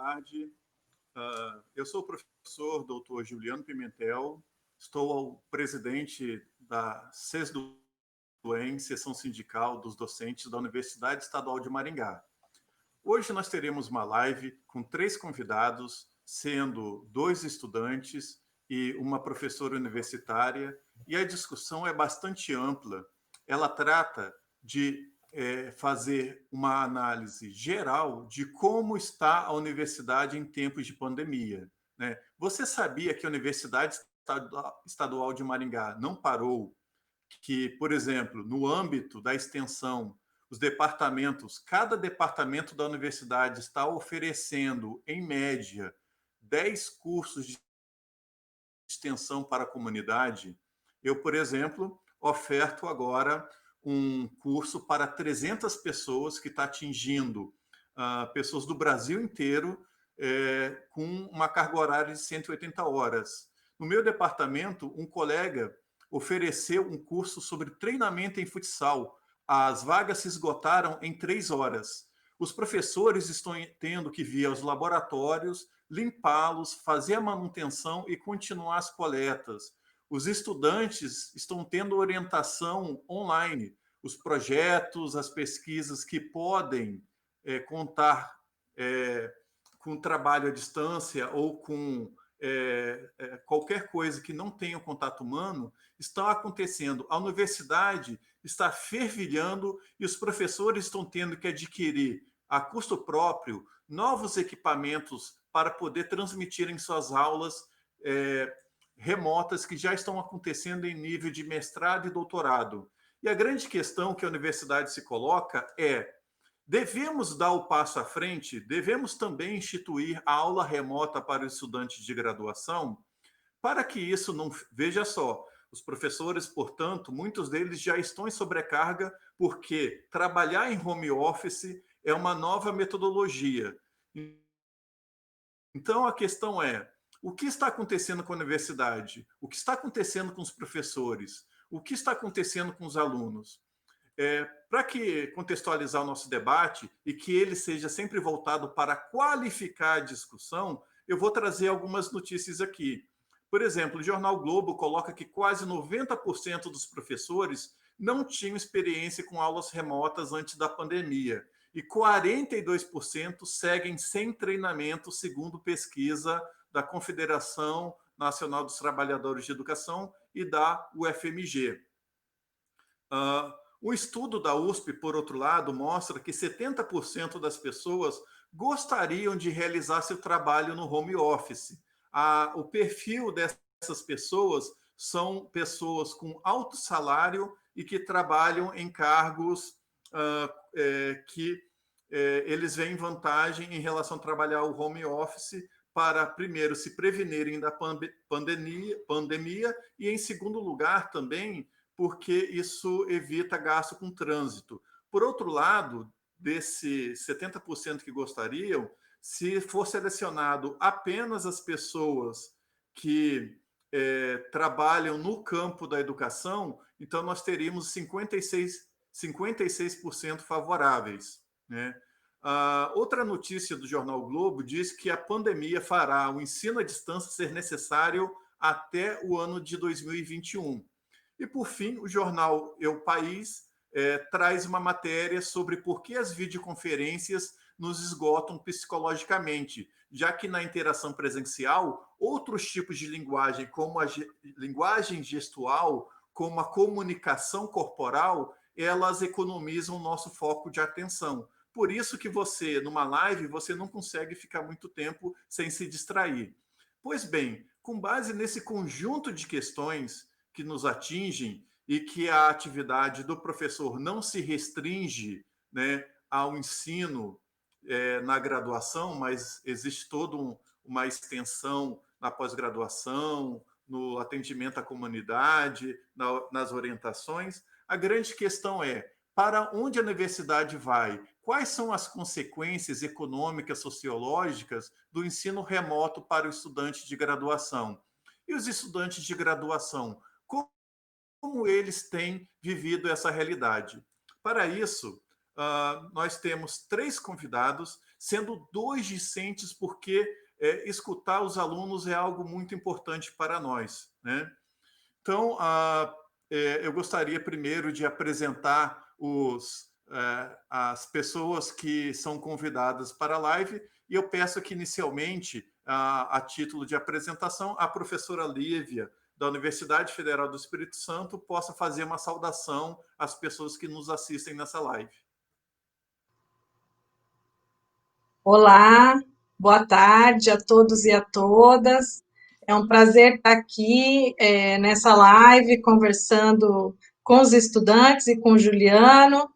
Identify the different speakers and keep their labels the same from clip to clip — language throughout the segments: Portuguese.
Speaker 1: tarde. Eu sou o professor Dr. Juliano Pimentel, estou o presidente da CESDUEM, Seção Sindical dos Docentes da Universidade Estadual de Maringá. Hoje nós teremos uma live com 3 convidados, sendo 2 estudantes e uma professora universitária, e a discussão é bastante ampla. Ela trata de fazer uma análise geral de como está a universidade em tempos de pandemia, né? Você sabia que a Universidade Estadual de Maringá não parou, que, por exemplo, no âmbito da extensão, os departamentos, cada departamento da universidade está oferecendo, em média, 10 cursos de extensão para a comunidade? Eu, por exemplo, oferto agora um curso para 300 pessoas que está atingindo pessoas do Brasil inteiro, com uma carga horária de 180 horas. No meu departamento, um colega ofereceu um curso sobre treinamento em futsal. As vagas se esgotaram em 3 horas. Os professores estão tendo que vir aos laboratórios, limpá-los, fazer a manutenção e continuar as coletas. Os estudantes estão tendo orientação online. Os projetos, as pesquisas que podem contar com trabalho à distância ou com qualquer coisa que não tenha o contato humano, estão acontecendo. A universidade está fervilhando e os professores estão tendo que adquirir, a custo próprio, novos equipamentos para poder transmitir em suas aulas remotas que já estão acontecendo em nível de mestrado e doutorado. E a grande questão que a universidade se coloca é: devemos dar o passo à frente? Devemos também instituir a aula remota para os estudantes de graduação? Para que isso não... Veja só, os professores, portanto, muitos deles já estão em sobrecarga porque trabalhar em home office é uma nova metodologia. Então, a questão é: o que está acontecendo com a universidade? O que está acontecendo com os professores? O que está acontecendo com os alunos? Para que contextualizar o nosso debate e que ele seja sempre voltado para qualificar a discussão, eu vou trazer algumas notícias aqui. Por exemplo, o Jornal Globo coloca que quase 90% dos professores não tinham experiência com aulas remotas antes da pandemia e 42% seguem sem treinamento, segundo pesquisa da Confederação Nacional dos Trabalhadores de Educação e da UFMG. O estudo da USP, por outro lado, mostra que 70% das pessoas gostariam de realizar seu trabalho no home office. O perfil dessas pessoas são pessoas com alto salário e que trabalham em cargos que eles veem vantagem em relação a trabalhar o home office para, primeiro, se prevenirem da pandemia e, em segundo lugar, também porque isso evita gasto com trânsito. Por outro lado, desses 70% que gostariam, se for selecionado apenas as pessoas que trabalham no campo da educação, então nós teríamos 56% favoráveis, né? Outra notícia do Jornal Globo diz que a pandemia fará o ensino à distância ser necessário até o ano de 2021. E, por fim, o jornal O País traz uma matéria sobre por que as videoconferências nos esgotam psicologicamente, já que na interação presencial, outros tipos de linguagem, como a linguagem gestual, como a comunicação corporal, elas economizam o nosso foco de atenção. Por isso que você, numa live, você não consegue ficar muito tempo sem se distrair. Pois bem, com base nesse conjunto de questões que nos atingem e que a atividade do professor não se restringe, né, ao ensino na graduação, mas existe toda uma extensão na pós-graduação, no atendimento à comunidade, nas orientações. A grande questão é: para onde a universidade vai? Quais são as consequências econômicas, sociológicas do ensino remoto para o estudante de graduação? E os estudantes de graduação, como eles têm vivido essa realidade? Para isso, nós temos 3 convidados, sendo 2 discentes, porque escutar os alunos é algo muito importante para nós, né? Então, eu gostaria primeiro de apresentar as pessoas que são convidadas para a live, e eu peço que, inicialmente, a título de apresentação, a professora Lívia, da Universidade Federal do Espírito Santo, possa fazer uma saudação às pessoas que nos assistem nessa live.
Speaker 2: Olá, boa tarde a todos e a todas. É um prazer estar aqui nessa live, conversando com os estudantes e com o Juliano.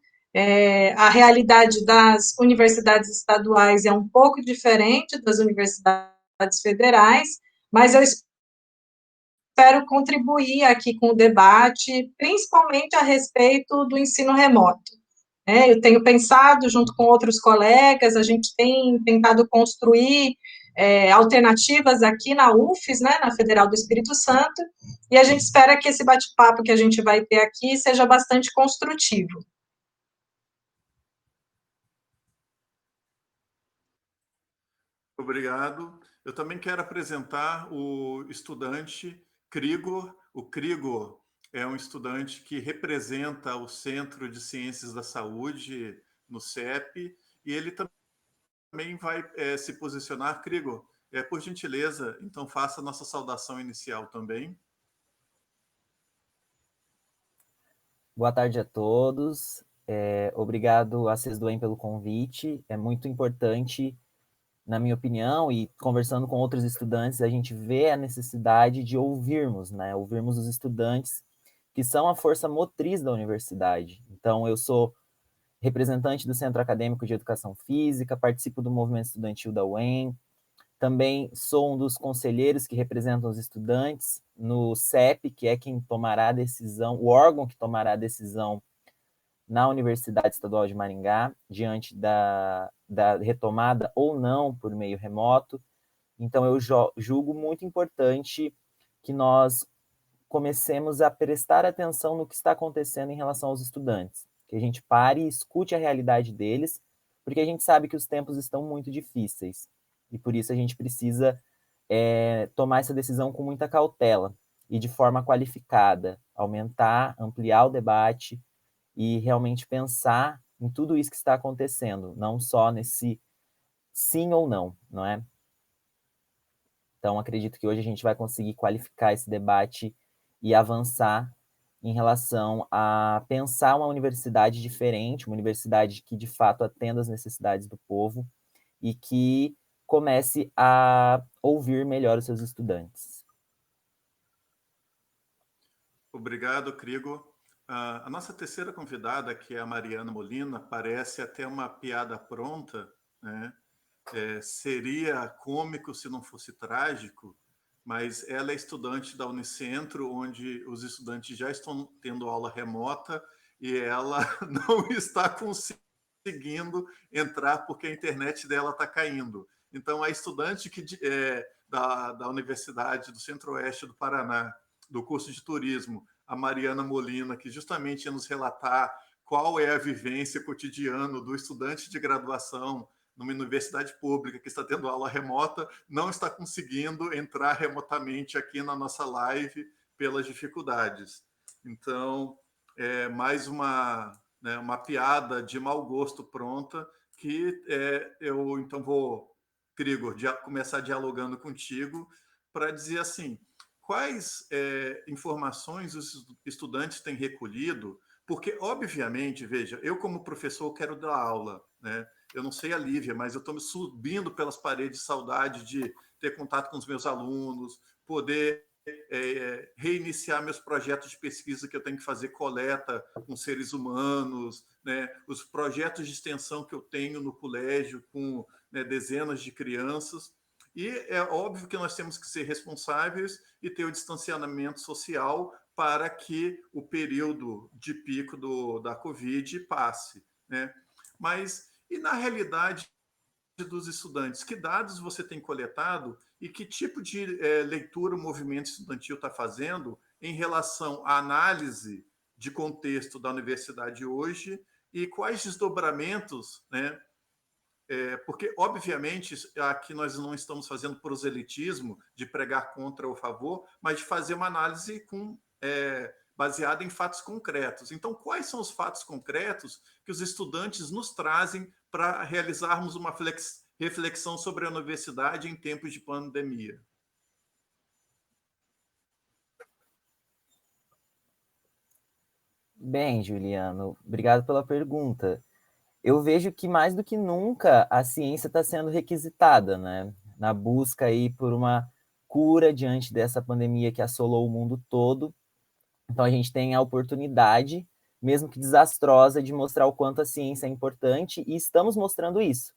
Speaker 2: A realidade das universidades estaduais é um pouco diferente das universidades federais, mas eu espero contribuir aqui com o debate, principalmente a respeito do ensino remoto. Eu tenho pensado, junto com outros colegas, a gente tem tentado construir alternativas aqui na UFES, né, na Federal do Espírito Santo, e a gente espera que esse bate-papo que a gente vai ter aqui seja bastante construtivo.
Speaker 1: Obrigado. Eu também quero apresentar o estudante Krigor. O Krigor é um estudante que representa o Centro de Ciências da Saúde no CEP, e ele também vai se posicionar. Krigor, por gentileza, então faça a nossa saudação inicial também.
Speaker 3: Boa tarde a todos. Obrigado a CESDUEM pelo convite. É muito importante, na minha opinião, e conversando com outros estudantes, a gente vê a necessidade de ouvirmos, né? Ouvirmos os estudantes que são a força motriz da universidade. Então, eu sou representante do Centro Acadêmico de Educação Física, participo do movimento estudantil da UEM, também sou um dos conselheiros que representam os estudantes no CEP, que é quem tomará a decisão, o órgão que tomará a decisão na Universidade Estadual de Maringá, diante da retomada ou não por meio remoto. Então, eu julgo muito importante que nós comecemos a prestar atenção no que está acontecendo em relação aos estudantes, que a gente pare e escute a realidade deles, porque a gente sabe que os tempos estão muito difíceis, e por isso a gente precisa tomar essa decisão com muita cautela e de forma qualificada, aumentar, ampliar o debate e realmente pensar em tudo isso que está acontecendo, não só nesse sim ou não, não é? Então, acredito que hoje a gente vai conseguir qualificar esse debate e avançar em relação a pensar uma universidade diferente, uma universidade que, de fato, atenda às necessidades do povo e que comece a ouvir melhor os seus estudantes.
Speaker 1: Obrigado, Krigor. A nossa terceira convidada, que é a Mariana Molina, parece até uma piada pronta, né? Seria cômico se não fosse trágico, mas ela é estudante da Unicentro, onde os estudantes já estão tendo aula remota e ela não está conseguindo entrar porque a internet dela está caindo. Então, a estudante da Universidade do Centro-Oeste do Paraná, do curso de turismo, a Mariana Molina, que justamente ia nos relatar qual é a vivência cotidiana do estudante de graduação numa universidade pública que está tendo aula remota, não está conseguindo entrar remotamente aqui na nossa live pelas dificuldades. Então, mais uma piada de mau gosto pronta, que eu então vou, Krigor, começar dialogando contigo para dizer assim, quais informações os estudantes têm recolhido, porque, obviamente, veja, eu como professor quero dar aula, né? Eu não sei a Lívia, mas eu estou me subindo pelas paredes de saudade de ter contato com os meus alunos, poder reiniciar meus projetos de pesquisa que eu tenho que fazer coleta com seres humanos, né? Os projetos de extensão que eu tenho no colégio com dezenas de crianças. E é óbvio que nós temos que ser responsáveis e ter o distanciamento social para que o período de pico da Covid passe, né? Mas, e na realidade dos estudantes, que dados você tem coletado e que tipo de leitura o movimento estudantil está fazendo em relação à análise de contexto da universidade hoje e quais desdobramentos, né? Porque, obviamente, aqui nós não estamos fazendo proselitismo de pregar contra ou a favor, mas de fazer uma análise baseada em fatos concretos. Então, quais são os fatos concretos que os estudantes nos trazem para realizarmos uma reflexão sobre a universidade em tempos de pandemia?
Speaker 3: Bem, Juliano, obrigado pela pergunta. Eu vejo que mais do que nunca a ciência está sendo requisitada, né? Na busca aí por uma cura diante dessa pandemia que assolou o mundo todo. Então a gente tem a oportunidade, mesmo que desastrosa, de mostrar o quanto a ciência é importante e estamos mostrando isso.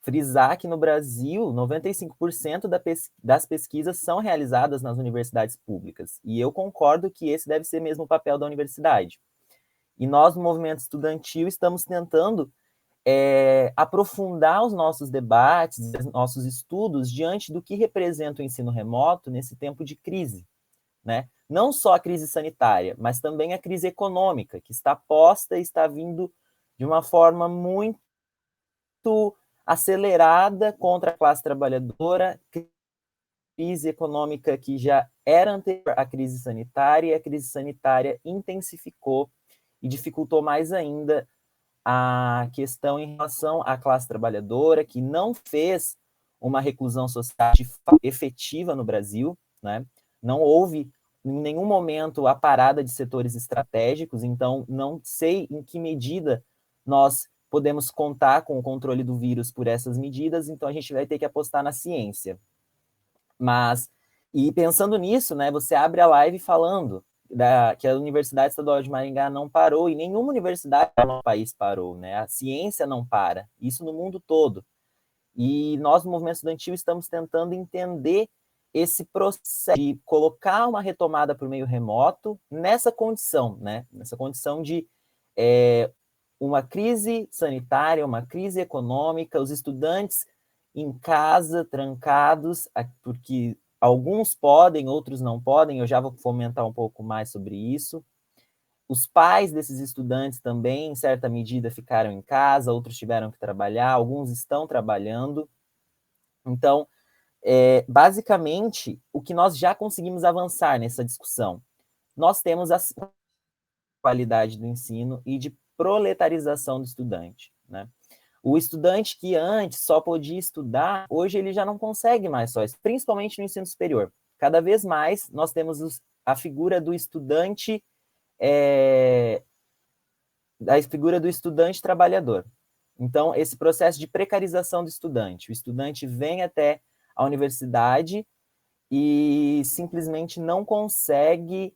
Speaker 3: Frisar que no Brasil, 95% das pesquisas são realizadas nas universidades públicas. E eu concordo que esse deve ser mesmo o papel da universidade. E nós, no movimento estudantil, estamos tentando aprofundar os nossos debates, os nossos estudos diante do que representa o ensino remoto nesse tempo de crise, né? Não só a crise sanitária, mas também a crise econômica, que está posta e está vindo de uma forma muito acelerada contra a classe trabalhadora, crise econômica que já era anterior à crise sanitária, e a crise sanitária intensificou e dificultou mais ainda a questão em relação à classe trabalhadora, que não fez uma reclusão social efetiva no Brasil, né? Não houve em nenhum momento a parada de setores estratégicos, então não sei em que medida nós podemos contar com o controle do vírus por essas medidas, então a gente vai ter que apostar na ciência. Mas, e pensando nisso, né, você abre a live falando que a Universidade Estadual de Maringá não parou, e nenhuma universidade no país parou, né? A ciência não para, isso no mundo todo. E nós, no movimento estudantil, estamos tentando entender esse processo de colocar uma retomada por meio remoto nessa condição, né? Nessa condição de uma crise sanitária, uma crise econômica, os estudantes em casa, trancados, porque alguns podem, outros não podem, eu já vou fomentar um pouco mais sobre isso. Os pais desses estudantes também, em certa medida, ficaram em casa, outros tiveram que trabalhar, alguns estão trabalhando. Então, basicamente, o que nós já conseguimos avançar nessa discussão? Nós temos a qualidade do ensino e de proletarização do estudante, né? O estudante que antes só podia estudar, hoje ele já não consegue mais só isso, principalmente no ensino superior. Cada vez mais nós temos a figura do estudante, a figura do estudante trabalhador. Então, esse processo de precarização do estudante. O estudante vem até a universidade e simplesmente não consegue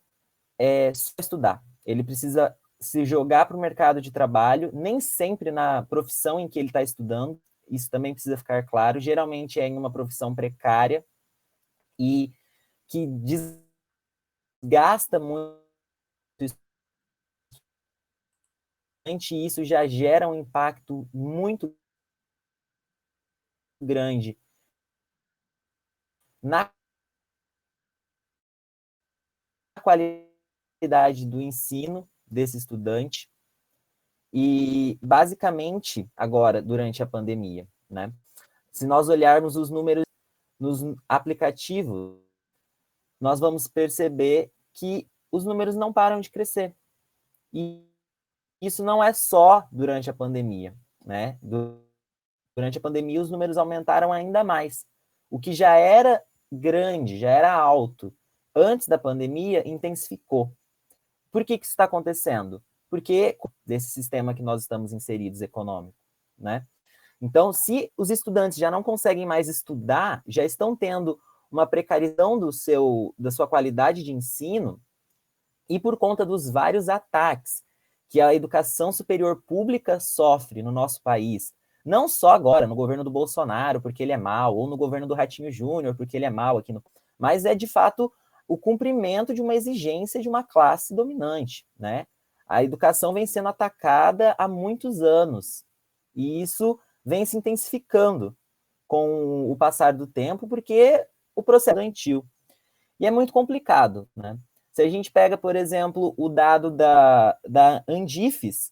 Speaker 3: só estudar. Ele precisa se jogar para o mercado de trabalho, nem sempre na profissão em que ele está estudando, isso também precisa ficar claro, geralmente é em uma profissão precária e que desgasta muito, e isso já gera um impacto muito grande na qualidade do ensino desse estudante. E, basicamente, agora, durante a pandemia, né? Se nós olharmos os números nos aplicativos, nós vamos perceber que os números não param de crescer. E isso não é só durante a pandemia, né? Durante a pandemia, os números aumentaram ainda mais. O que já era grande, já era alto, antes da pandemia, intensificou. Por que isso está acontecendo? Porque desse sistema que nós estamos inseridos econômico, né? Então, se os estudantes já não conseguem mais estudar, já estão tendo uma precarização da sua qualidade de ensino, e por conta dos vários ataques que a educação superior pública sofre no nosso país, não só agora, no governo do Bolsonaro, porque ele é mau, ou no governo do Ratinho Júnior, porque ele é mau aqui mas é, de fato, o cumprimento de uma exigência de uma classe dominante, né? A educação vem sendo atacada há muitos anos, e isso vem se intensificando com o passar do tempo, porque o processo é doentio. E é muito complicado, né? Se a gente pega, por exemplo, o dado da Andifes,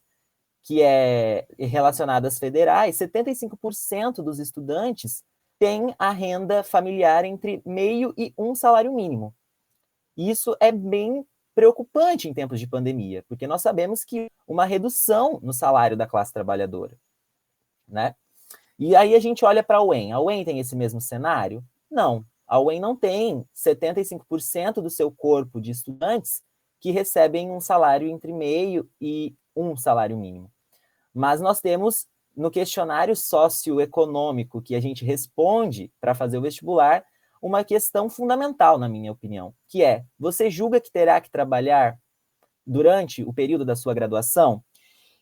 Speaker 3: que é relacionada às federais, 75% dos estudantes têm a renda familiar entre meio e um salário mínimo. Isso é bem preocupante em tempos de pandemia, porque nós sabemos que uma redução no salário da classe trabalhadora, né? E aí a gente olha para a UEM. A UEM tem esse mesmo cenário? Não. A UEM não tem 75% do seu corpo de estudantes que recebem um salário entre meio e um salário mínimo. Mas nós temos, no questionário socioeconômico que a gente responde para fazer o vestibular, uma questão fundamental, na minha opinião, que é: você julga que terá que trabalhar durante o período da sua graduação?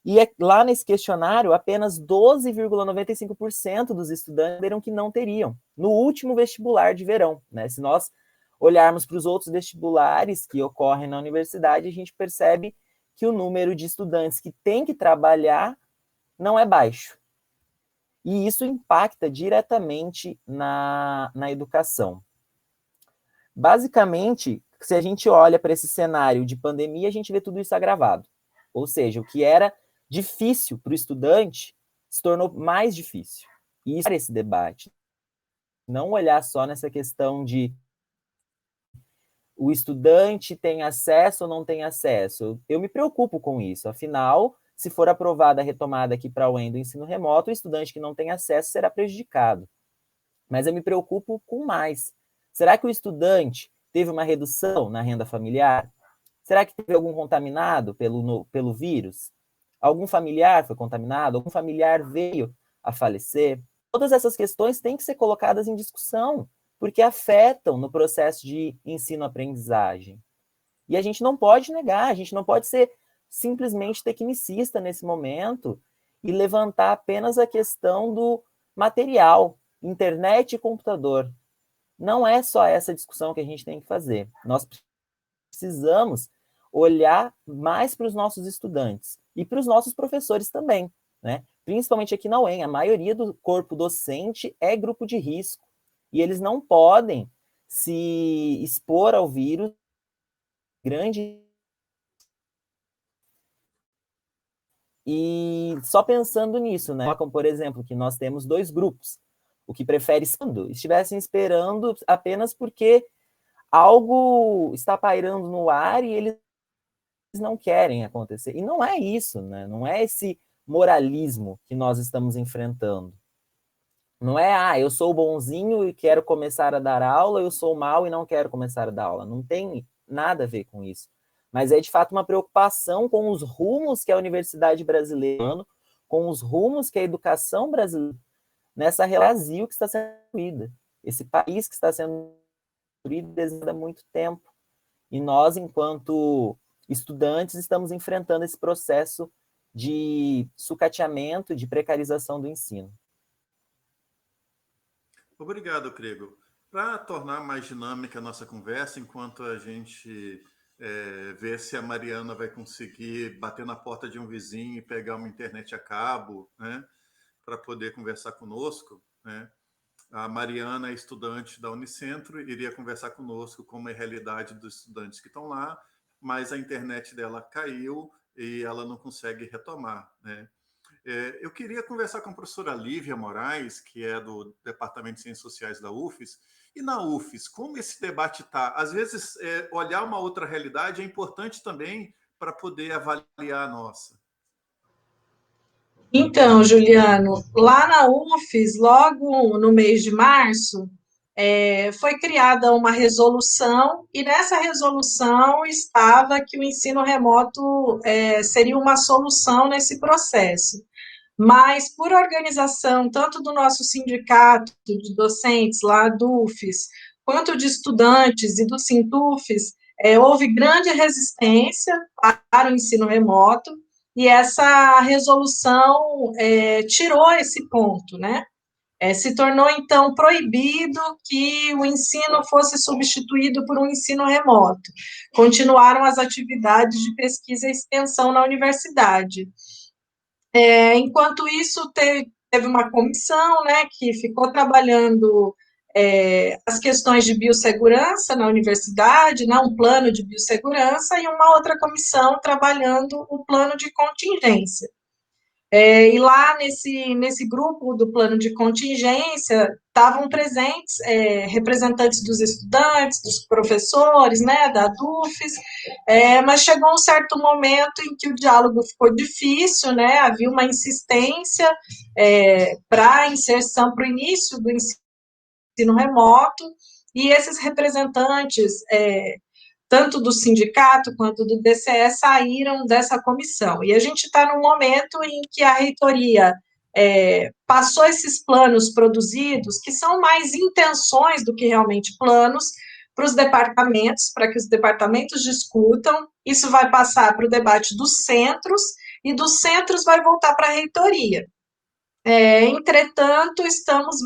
Speaker 3: E lá nesse questionário, apenas 12,95% dos estudantes disseram que não teriam, no último vestibular de verão, né? Se nós olharmos para os outros vestibulares que ocorrem na universidade, a gente percebe que o número de estudantes que têm que trabalhar não é baixo. E isso impacta diretamente na educação. Basicamente, se a gente olha para esse cenário de pandemia, a gente vê tudo isso agravado. Ou seja, o que era difícil para o estudante se tornou mais difícil. E isso é esse debate. Não olhar só nessa questão de o estudante tem acesso ou não tem acesso. Eu me preocupo com isso. Afinal, se for aprovada a retomada aqui para o UEM do ensino remoto, o estudante que não tem acesso será prejudicado. Mas eu me preocupo com mais. Será que o estudante teve uma redução na renda familiar? Será que teve algum contaminado pelo vírus? Algum familiar foi contaminado? Algum familiar veio a falecer? Todas essas questões têm que ser colocadas em discussão, porque afetam no processo de ensino-aprendizagem. E a gente não pode negar, a gente não pode ser simplesmente tecnicista nesse momento e levantar apenas a questão do material, internet e computador. Não é só essa discussão que a gente tem que fazer. Nós precisamos olhar mais para os nossos estudantes e para os nossos professores também, né? Principalmente aqui na UEM, a maioria do corpo docente é grupo de risco e eles não podem se expor ao vírus grande. E só pensando nisso, né? Como, por exemplo, que nós temos 2 grupos, o que prefere estivessem esperando apenas porque algo está pairando no ar e eles não querem acontecer. E não é isso, né? Não é esse moralismo que nós estamos enfrentando. Não é, eu sou bonzinho e quero começar a dar aula, eu sou mau e não quero começar a dar aula. Não tem nada a ver com isso. Mas é, de fato, uma preocupação com os rumos que a universidade brasileira, com os rumos que a educação brasileira, nessa Brasil que está sendo construída. Esse país que está sendo construído desde há muito tempo. E nós, enquanto estudantes, estamos enfrentando esse processo de sucateamento, de precarização do ensino.
Speaker 1: Obrigado, Krego. Para tornar mais dinâmica a nossa conversa, enquanto a gente vê se a Mariana vai conseguir bater na porta de um vizinho e pegar uma internet a cabo, né, para poder conversar conosco, né? A Mariana é estudante da Unicentro, iria conversar conosco como é a realidade dos estudantes que estão lá, mas a internet dela caiu e ela não consegue retomar, né? Eu queria conversar com a professora Lívia Moraes, que é do Departamento de Ciências Sociais da UFES. E na UFES, como esse debate está? Às vezes, olhar uma outra realidade é importante também para poder avaliar a nossa.
Speaker 2: Então, Juliano, lá na UFES, logo no mês de março, foi criada uma resolução, e nessa resolução estava que o ensino remoto seria uma solução nesse processo. Mas, por organização, tanto do nosso sindicato de docentes lá do UFES, quanto de estudantes e do Sintufes, houve grande resistência para o ensino remoto, e essa resolução tirou esse ponto, né? Se tornou, então, proibido que o ensino fosse substituído por um ensino remoto. Continuaram as atividades de pesquisa e extensão na universidade. Enquanto isso, teve uma comissão, né, que ficou trabalhando as questões de biossegurança na universidade, né, um plano de biossegurança, e uma outra comissão trabalhando o plano de contingência. E lá nesse grupo do plano de contingência estavam presentes representantes dos estudantes, dos professores, né, da DUFES, mas chegou um certo momento em que o diálogo ficou difícil, né, havia uma insistência para a inserção, para o início do ensino remoto, e esses representantes tanto do sindicato quanto do DCE, saíram dessa comissão. E a gente está num momento em que a reitoria passou esses planos produzidos, que são mais intenções do que realmente planos, para os departamentos, para que os departamentos discutam. Isso vai passar para o debate dos centros, e dos centros vai voltar para a reitoria. Entretanto, estamos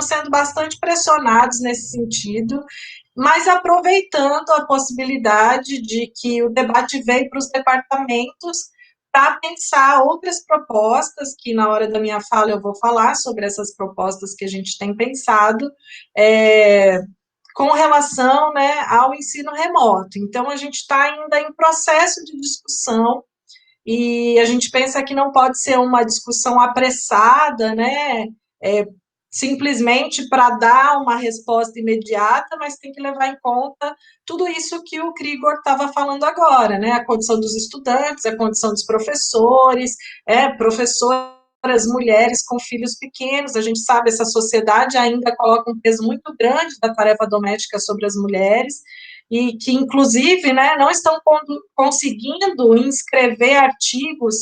Speaker 2: sendo bastante pressionados nesse sentido, mas aproveitando a possibilidade de que o debate veio para os departamentos para pensar outras propostas, que na hora da minha fala eu vou falar sobre essas propostas que a gente tem pensado, com relação, né, ao ensino remoto. Então, a gente está ainda em processo de discussão, e a gente pensa que não pode ser uma discussão apressada, né, simplesmente para dar uma resposta imediata, mas tem que levar em conta tudo isso que o Krigor estava falando agora, né, a condição dos estudantes, a condição dos professores, professoras, mulheres com filhos pequenos. A gente sabe, essa sociedade ainda coloca um peso muito grande da tarefa doméstica sobre as mulheres, e que, inclusive, né, não estão conseguindo inscrever artigos.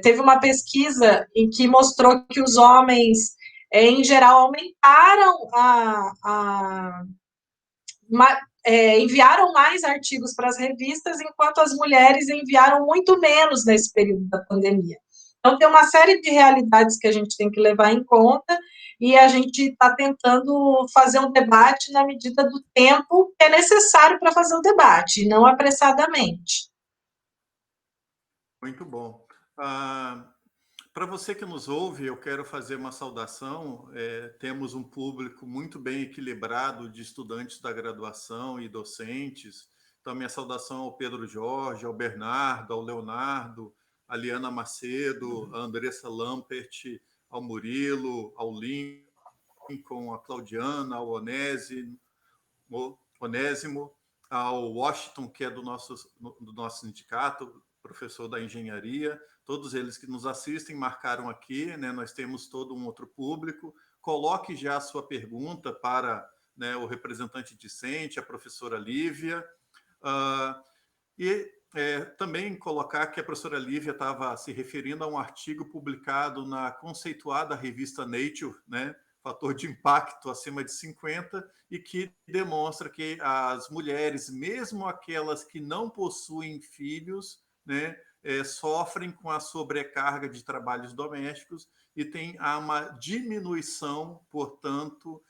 Speaker 2: Teve uma pesquisa em que mostrou que os homens, em geral, aumentaram enviaram mais artigos para as revistas, enquanto as mulheres enviaram muito menos nesse período da pandemia. Então, tem uma série de realidades que a gente tem que levar em conta, e a gente está tentando fazer um debate na medida do tempo que é necessário para fazer o debate, não apressadamente.
Speaker 1: Muito bom. Para você que nos ouve, eu quero fazer uma saudação. Temos um público muito bem equilibrado de estudantes da graduação e docentes. Então, minha saudação ao Pedro Jorge, ao Bernardo, ao Leonardo, a Liana Macedo, a Andressa Lampert, ao Murilo, ao Lincoln, a Claudiana, ao Onésimo, ao Washington, que é do nosso sindicato, professor da engenharia. Todos eles que nos assistem marcaram aqui, né? Nós temos todo um outro público. Coloque já a sua pergunta para, né, o representante discente, a professora Lívia. Também colocar que a professora Lívia estava se referindo a um artigo publicado na conceituada revista Nature, né, fator de impacto acima de 50, e que demonstra que as mulheres, mesmo aquelas que não possuem filhos, né, sofrem com a sobrecarga de trabalhos domésticos e há uma diminuição, portanto,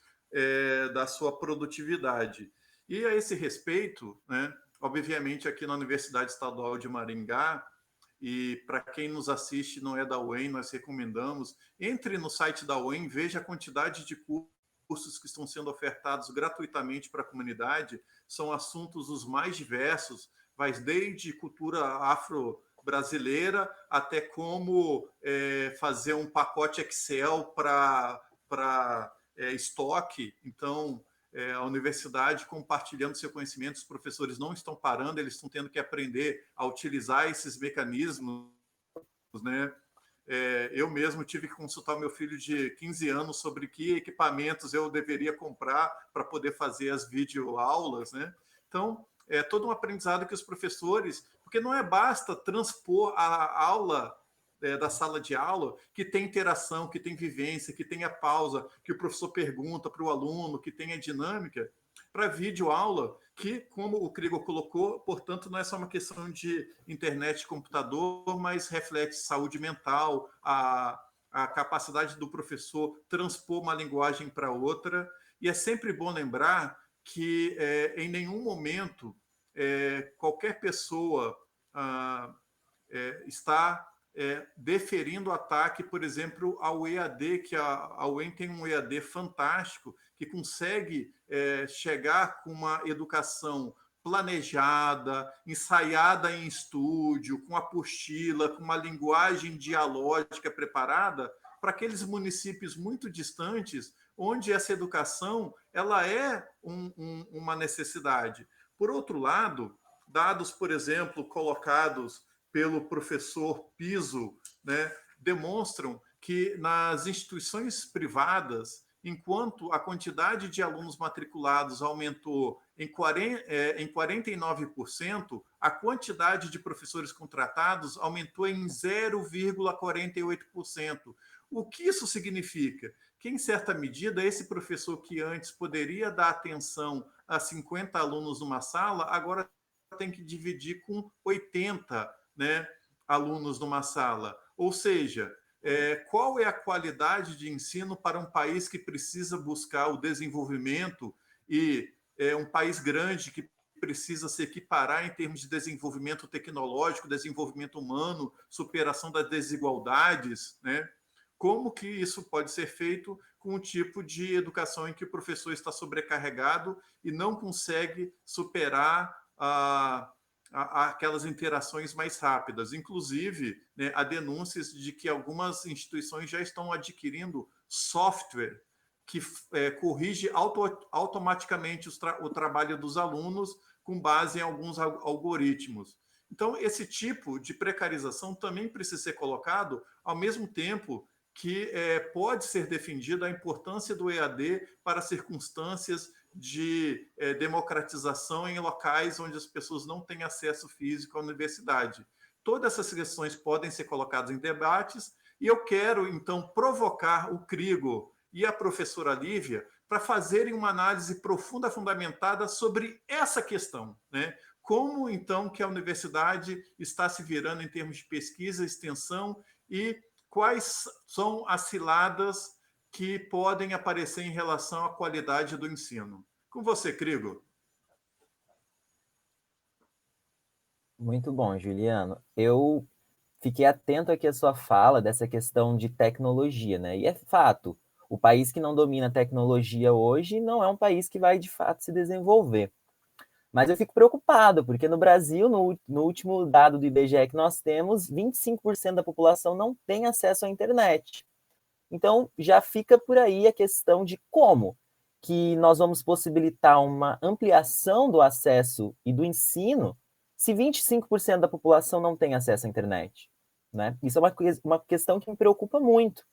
Speaker 1: da sua produtividade. E a esse respeito, né, obviamente, aqui na Universidade Estadual de Maringá, e para quem nos assiste não é da UEM, nós recomendamos, entre no site da UEM, veja a quantidade de cursos que estão sendo ofertados gratuitamente para a comunidade. São assuntos os mais diversos, vai desde cultura afro-brasileira até como fazer um pacote Excel para estoque. Então, a universidade compartilhando seu conhecimento, os professores não estão parando, eles estão tendo que aprender a utilizar esses mecanismos, né? Eu mesmo tive que consultar meu filho de 15 anos sobre que equipamentos eu deveria comprar para poder fazer as videoaulas, né? Então, é todo um aprendizado que os professores, porque não basta transpor a aula da sala de aula, que tem interação, que tem vivência, que tem a pausa, que o professor pergunta para o aluno, que tem a dinâmica, para videoaula, que, como o Krigor colocou, portanto, não é só uma questão de internet e computador, mas reflete saúde mental, a capacidade do professor transpor uma linguagem para outra. E é sempre bom lembrar que, em nenhum momento, qualquer pessoa está deferindo ataque, por exemplo, ao EAD, que a UEM tem um EAD fantástico, que consegue chegar com uma educação planejada, ensaiada em estúdio, com apostila, com uma linguagem dialógica preparada para aqueles municípios muito distantes, onde essa educação ela é uma necessidade. Por outro lado, dados, por exemplo, colocados pelo professor Piso, né, demonstram que nas instituições privadas, enquanto a quantidade de alunos matriculados aumentou em 49%, a quantidade de professores contratados aumentou em 0,48%. O que isso significa? Que, em certa medida, esse professor que antes poderia dar atenção a 50 alunos numa sala, agora tem que dividir com 80, né, alunos numa sala. Ou seja, qual é a qualidade de ensino para um país que precisa buscar o desenvolvimento e um país grande que precisa se equiparar em termos de desenvolvimento tecnológico, desenvolvimento humano, superação das desigualdades, né? Como que isso pode ser feito com um tipo de educação em que o professor está sobrecarregado e não consegue superar aquelas interações mais rápidas. Inclusive, né, há denúncias de que algumas instituições já estão adquirindo software que corrige automaticamente o trabalho dos alunos com base em alguns algoritmos. Então, esse tipo de precarização também precisa ser colocado, ao mesmo tempo que pode ser defendida a importância do EAD para circunstâncias de democratização em locais onde as pessoas não têm acesso físico à universidade. Todas essas questões podem ser colocadas em debates e eu quero, então, provocar o Krigo e a professora Lívia para fazerem uma análise profunda, fundamentada sobre essa questão, né? Como, então, que a universidade está se virando em termos de pesquisa, extensão e quais são as ciladas que podem aparecer em relação à qualidade do ensino. Com você, Krigo.
Speaker 3: Muito bom, Juliano. Eu fiquei atento aqui à sua fala dessa questão de tecnologia, né? E é fato, o país que não domina a tecnologia hoje não é um país que vai, de fato, se desenvolver. Mas eu fico preocupado, porque no Brasil, no último dado do IBGE que nós temos, 25% da população não tem acesso à internet. Então, já fica por aí a questão de como que nós vamos possibilitar uma ampliação do acesso e do ensino se 25% da população não tem acesso à internet, né? Isso é uma questão que me preocupa muito.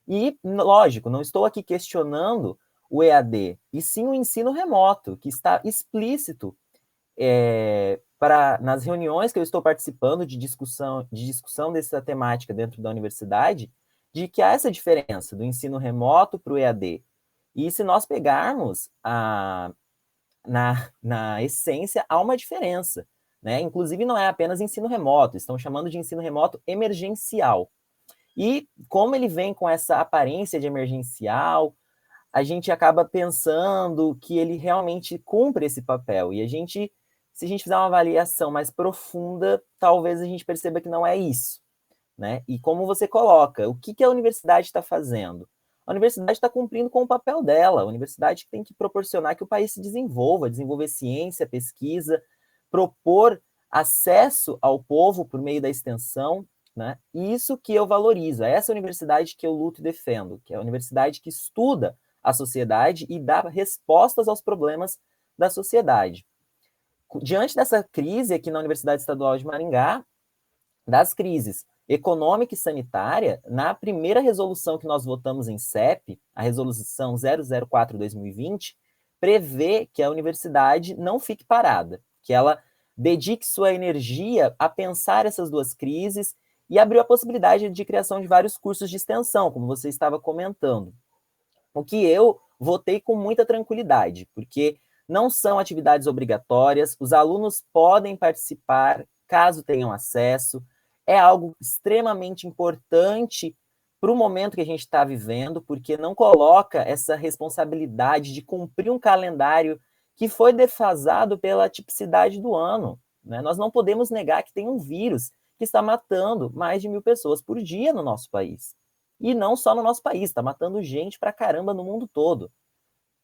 Speaker 3: E, lógico, não estou aqui questionando o EAD, e sim o ensino remoto, que está explícito nas reuniões que eu estou participando de discussão dessa temática dentro da universidade, de que há essa diferença do ensino remoto para o EAD. E se nós pegarmos na essência, há uma diferença, né? Inclusive, não é apenas ensino remoto, estão chamando de ensino remoto emergencial. E como ele vem com essa aparência de emergencial, a gente acaba pensando que ele realmente cumpre esse papel. E se a gente fizer uma avaliação mais profunda, talvez a gente perceba que não é isso, né? E como você coloca, o que a universidade está fazendo? A universidade está cumprindo com o papel dela. A universidade tem que proporcionar que o país se desenvolver ciência, pesquisa, propor acesso ao povo por meio da extensão, né? E isso que eu valorizo, é essa universidade que eu luto e defendo, que é a universidade que estuda a sociedade e dá respostas aos problemas da sociedade. Diante dessa crise aqui na Universidade Estadual de Maringá, das crises econômica e sanitária, na primeira resolução que nós votamos em CEP, a resolução 004/2020, prevê que a universidade não fique parada, que ela dedique sua energia a pensar essas duas crises e abriu a possibilidade de criação de vários cursos de extensão, como você estava comentando. O que eu votei com muita tranquilidade, porque não são atividades obrigatórias, os alunos podem participar caso tenham acesso, é algo extremamente importante para o momento que a gente está vivendo, porque não coloca essa responsabilidade de cumprir um calendário que foi defasado pela tipicidade do ano, né? Nós não podemos negar que tem um vírus que está matando mais de 1.000 pessoas por dia no nosso país. E não só no nosso país, está matando gente pra caramba no mundo todo.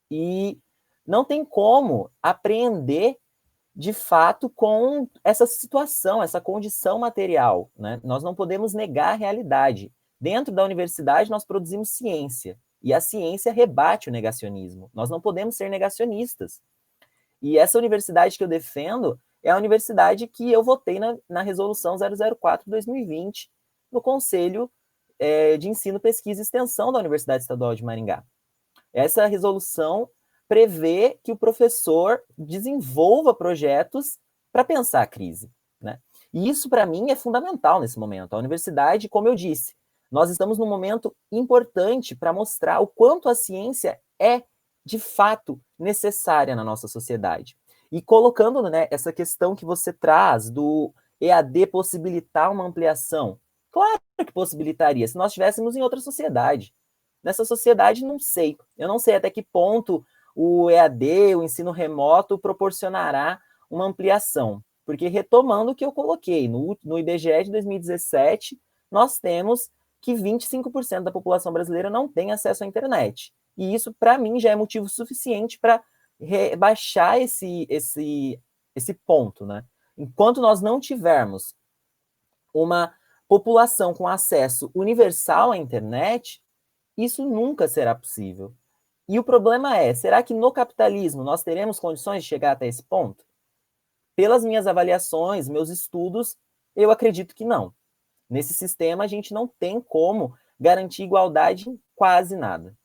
Speaker 3: E não tem como apreender de fato, com essa situação, essa condição material, né? Nós não podemos negar a realidade. Dentro da universidade, nós produzimos ciência, e a ciência rebate o negacionismo. Nós não podemos ser negacionistas. E essa universidade que eu defendo é a universidade que eu votei na resolução 004/2020, no Conselho de Ensino, Pesquisa e Extensão da Universidade Estadual de Maringá. Essa resolução prevê que o professor desenvolva projetos para pensar a crise, né? E isso, para mim, é fundamental nesse momento. A universidade, como eu disse, nós estamos num momento importante para mostrar o quanto a ciência é, de fato, necessária na nossa sociedade. E colocando, né, essa questão que você traz do EAD possibilitar uma ampliação, claro que possibilitaria, se nós estivéssemos em outra sociedade. Nessa sociedade, não sei. Eu não sei até que ponto o EAD, o ensino remoto, proporcionará uma ampliação. Porque, retomando o que eu coloquei, no IBGE de 2017, nós temos que 25% da população brasileira não tem acesso à internet. E isso, para mim, já é motivo suficiente para rebaixar esse ponto, né? Enquanto nós não tivermos uma população com acesso universal à internet, isso nunca será possível. E o problema é, será que no capitalismo nós teremos condições de chegar até esse ponto? Pelas minhas avaliações, meus estudos, eu acredito que não. Nesse sistema, a gente não tem como garantir igualdade em quase nada,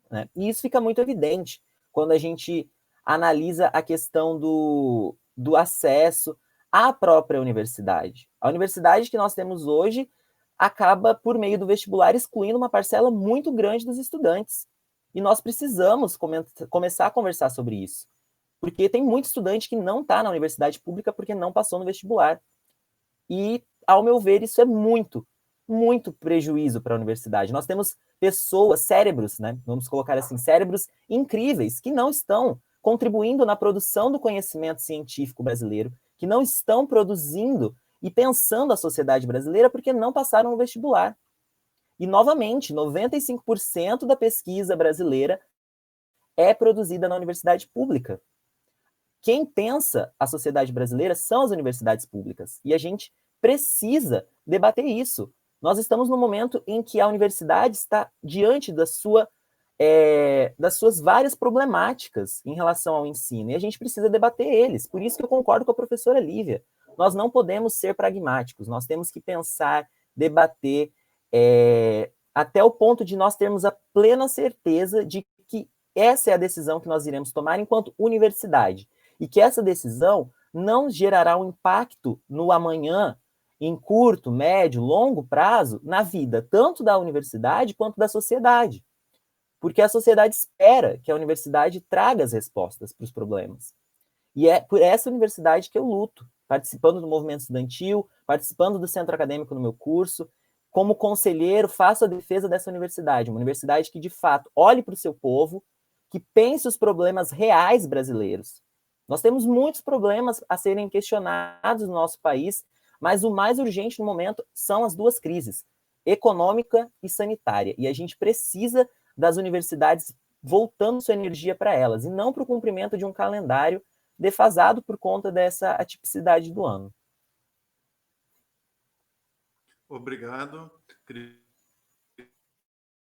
Speaker 3: né? E isso fica muito evidente quando a gente analisa a questão do acesso à própria universidade. A universidade que nós temos hoje acaba, por meio do vestibular, excluindo uma parcela muito grande dos estudantes. E nós precisamos começar a conversar sobre isso. Porque tem muito estudante que não está na universidade pública porque não passou no vestibular. E, ao meu ver, isso é muito, muito prejuízo para a universidade. Nós temos pessoas, cérebros, né? Vamos colocar assim, cérebros incríveis, que não estão contribuindo na produção do conhecimento científico brasileiro, que não estão produzindo e pensando a sociedade brasileira porque não passaram no vestibular. E, novamente, 95% da pesquisa brasileira é produzida na universidade pública. Quem pensa a sociedade brasileira são as universidades públicas. E a gente precisa debater isso. Nós estamos num momento em que a universidade está diante das suas várias problemáticas em relação ao ensino. E a gente precisa debater eles. Por isso que eu concordo com a professora Lívia. Nós não podemos ser pragmáticos. Nós temos que pensar, debater, até o ponto de nós termos a plena certeza de que essa é a decisão que nós iremos tomar enquanto universidade. E que essa decisão não gerará um impacto no amanhã, em curto, médio, longo prazo, na vida, tanto da universidade quanto da sociedade. Porque a sociedade espera que a universidade traga as respostas para os problemas. E é por essa universidade que eu luto, participando do movimento estudantil, participando do centro acadêmico no meu curso. Como conselheiro, faço a defesa dessa universidade, uma universidade que, de fato, olhe para o seu povo, que pense os problemas reais brasileiros. Nós temos muitos problemas a serem questionados no nosso país, mas o mais urgente no momento são as duas crises, econômica e sanitária. E a gente precisa das universidades voltando sua energia para elas, e não para o cumprimento de um calendário defasado por conta dessa atipicidade do ano.
Speaker 1: Obrigado,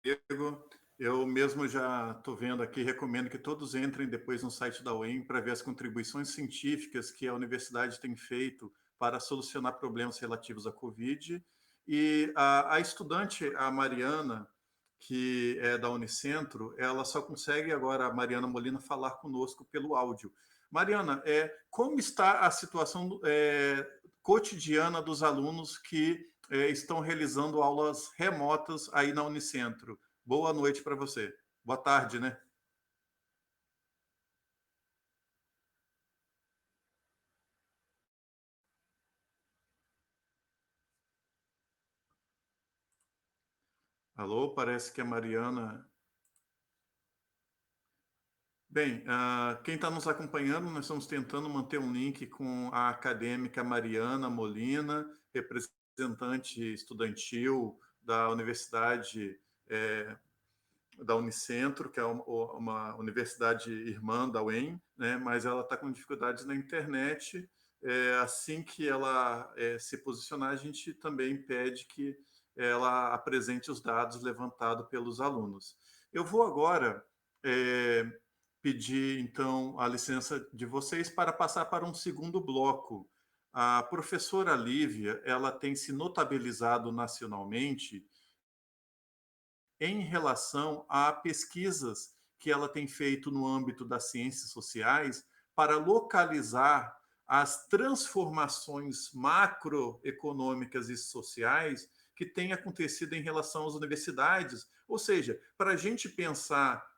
Speaker 1: Diego. Eu mesmo já estou vendo aqui, recomendo que todos entrem depois no site da UEM para ver as contribuições científicas que a universidade tem feito para solucionar problemas relativos à Covid. E a estudante, a Mariana, que é da Unicentro, ela só consegue agora, a Mariana Molina, falar conosco pelo áudio. Mariana, como está a situação cotidiana dos alunos que estão realizando aulas remotas aí na Unicentro? Boa noite para você. Boa tarde, né? Alô, parece que a Mariana. Bem, quem está nos acompanhando, nós estamos tentando manter um link com a acadêmica Mariana Molina, representante estudantil da Universidade da Unicentro, que é uma universidade irmã da UEM, né? Mas ela está com dificuldades na internet. Assim que ela se posicionar, a gente também pede que ela apresente os dados levantados pelos alunos. Eu vou agora pedir, então, a licença de vocês para passar para um segundo bloco. A professora Lívia, ela tem se notabilizado nacionalmente em relação a pesquisas que ela tem feito no âmbito das ciências sociais para localizar as transformações macroeconômicas e sociais que têm acontecido em relação às universidades. Ou seja, para a gente pensar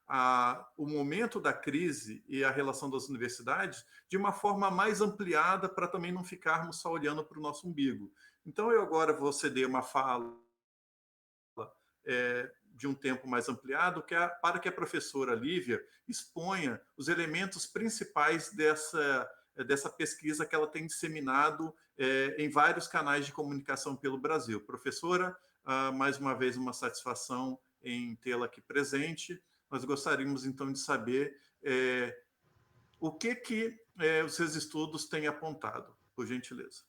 Speaker 1: o momento da crise e a relação das universidades de uma forma mais ampliada, para também não ficarmos só olhando para o nosso umbigo. Então, eu agora vou ceder uma fala de um tempo mais ampliado, para que a professora Lívia exponha os elementos principais dessa pesquisa que ela tem disseminado em vários canais de comunicação pelo Brasil. Professora, mais uma vez uma satisfação em tê-la aqui presente. Nós gostaríamos, então, de saber o que os seus estudos têm apontado, por gentileza.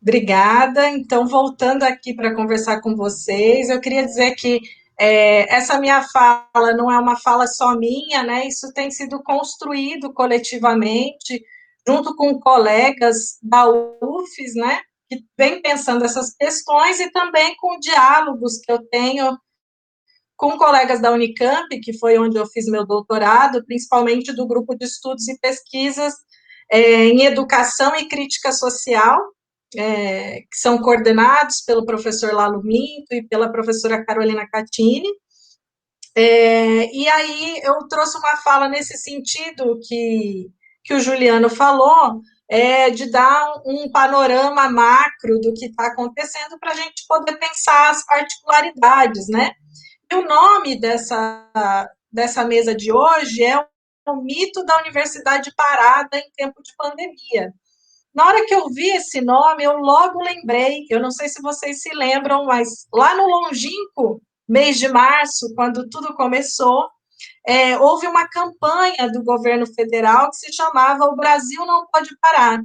Speaker 2: Obrigada. Então, voltando aqui para conversar com vocês, eu queria dizer que essa minha fala não é uma fala só minha, né? Isso tem sido construído coletivamente, junto com colegas da UFES, né? Que vem pensando essas questões e também com diálogos que eu tenho com colegas da Unicamp, que foi onde eu fiz meu doutorado, principalmente do grupo de estudos e pesquisas em educação e crítica social, que são coordenados pelo professor Lalo Minto e pela professora Carolina Catini. E aí eu trouxe uma fala nesse sentido que o Juliano falou, de dar um panorama macro do que está acontecendo para a gente poder pensar as particularidades, né? E o nome dessa mesa de hoje é o mito da universidade parada em tempo de pandemia. Na hora que eu vi esse nome, eu logo lembrei, eu não sei se vocês se lembram, mas lá no longínquo mês de março, quando tudo começou, houve uma campanha do governo federal que se chamava O Brasil Não Pode Parar.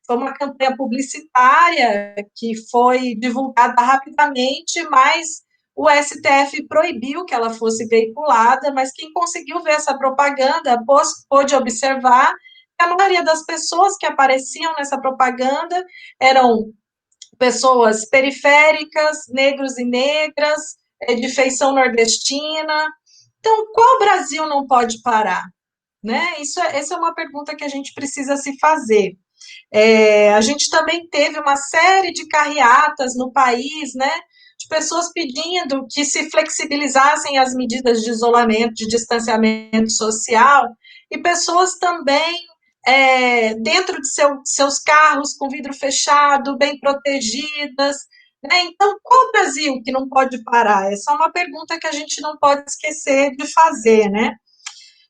Speaker 2: Foi uma campanha publicitária que foi divulgada rapidamente, mas o STF proibiu que ela fosse veiculada, mas quem conseguiu ver essa propaganda pôde observar que a maioria das pessoas que apareciam nessa propaganda eram pessoas periféricas, negros e negras, de feição nordestina. Então, qual Brasil não pode parar? Né? Essa é uma pergunta que a gente precisa se fazer. A gente também teve uma série de carreatas no país, né, de pessoas pedindo que se flexibilizassem as medidas de isolamento, de distanciamento social, e pessoas também dentro de seus carros com vidro fechado, bem protegidas. Né? Então, qual o Brasil que não pode parar? Essa é uma pergunta que a gente não pode esquecer de fazer, né?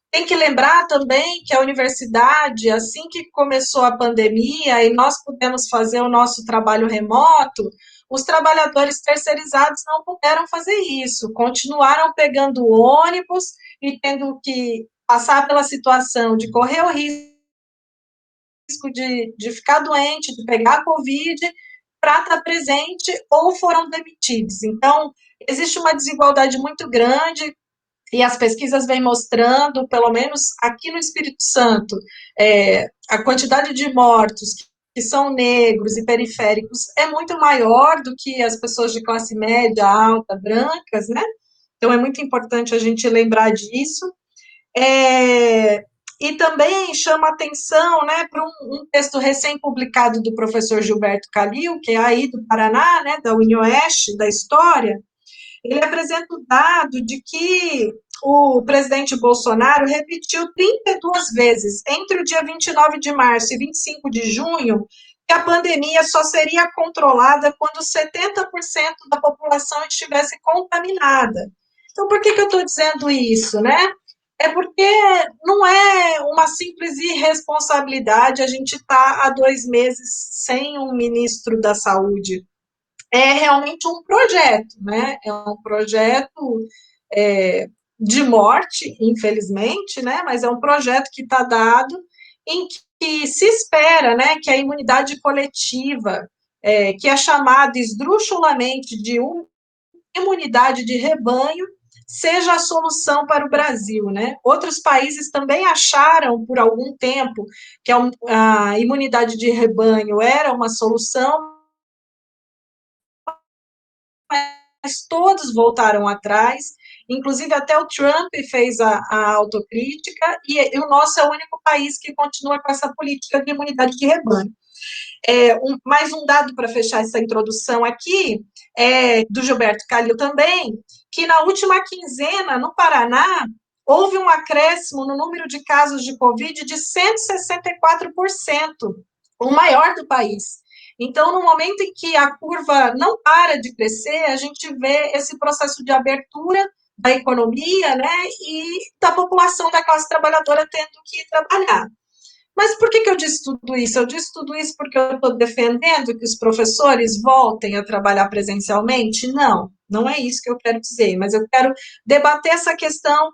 Speaker 2: Tem que lembrar também que a universidade, assim que começou a pandemia e nós pudemos fazer o nosso trabalho remoto, os trabalhadores terceirizados não puderam fazer isso, continuaram pegando ônibus e tendo que passar pela situação de correr o risco de ficar doente, de pegar a Covid, para estar presente ou foram demitidos. Então, existe uma desigualdade muito grande. E as pesquisas vêm mostrando, pelo menos aqui no Espírito Santo, a quantidade de mortos que são negros e periféricos é muito maior do que as pessoas de classe média, alta, brancas, né? Então é muito importante a gente lembrar disso. E também chama atenção, né, para um texto recém-publicado do professor Gilberto Calil, que é aí do Paraná, né, da UniOeste, da História. Ele apresenta o dado de que o presidente Bolsonaro repetiu 32 vezes, entre o dia 29 de março e 25 de junho, que a pandemia só seria controlada quando 70% da população estivesse contaminada. Então, por que eu estou dizendo isso, né? É porque não é uma simples irresponsabilidade a gente estar há 2 meses sem um ministro da Saúde. É realmente um projeto, né? É um projeto de morte, infelizmente, né? Mas é um projeto que está dado em que se espera, né, que a imunidade coletiva, que é chamada esdrúxulamente de imunidade de rebanho, seja a solução para o Brasil, né? Outros países também acharam por algum tempo que a imunidade de rebanho era uma solução, mas todos voltaram atrás, inclusive até o Trump fez a autocrítica, e o nosso é o único país que continua com essa política de imunidade de rebanho. Mais um dado para fechar essa introdução aqui, do Gilberto Calil também, que na última quinzena, no Paraná, houve um acréscimo no número de casos de Covid de 164%, o maior do país. Então, no momento em que a curva não para de crescer, a gente vê esse processo de abertura da economia, né, e da população da classe trabalhadora tendo que trabalhar. Mas por que eu disse tudo isso? Eu disse tudo isso porque eu estou defendendo que os professores voltem a trabalhar presencialmente? Não, não é isso que eu quero dizer, mas eu quero debater essa questão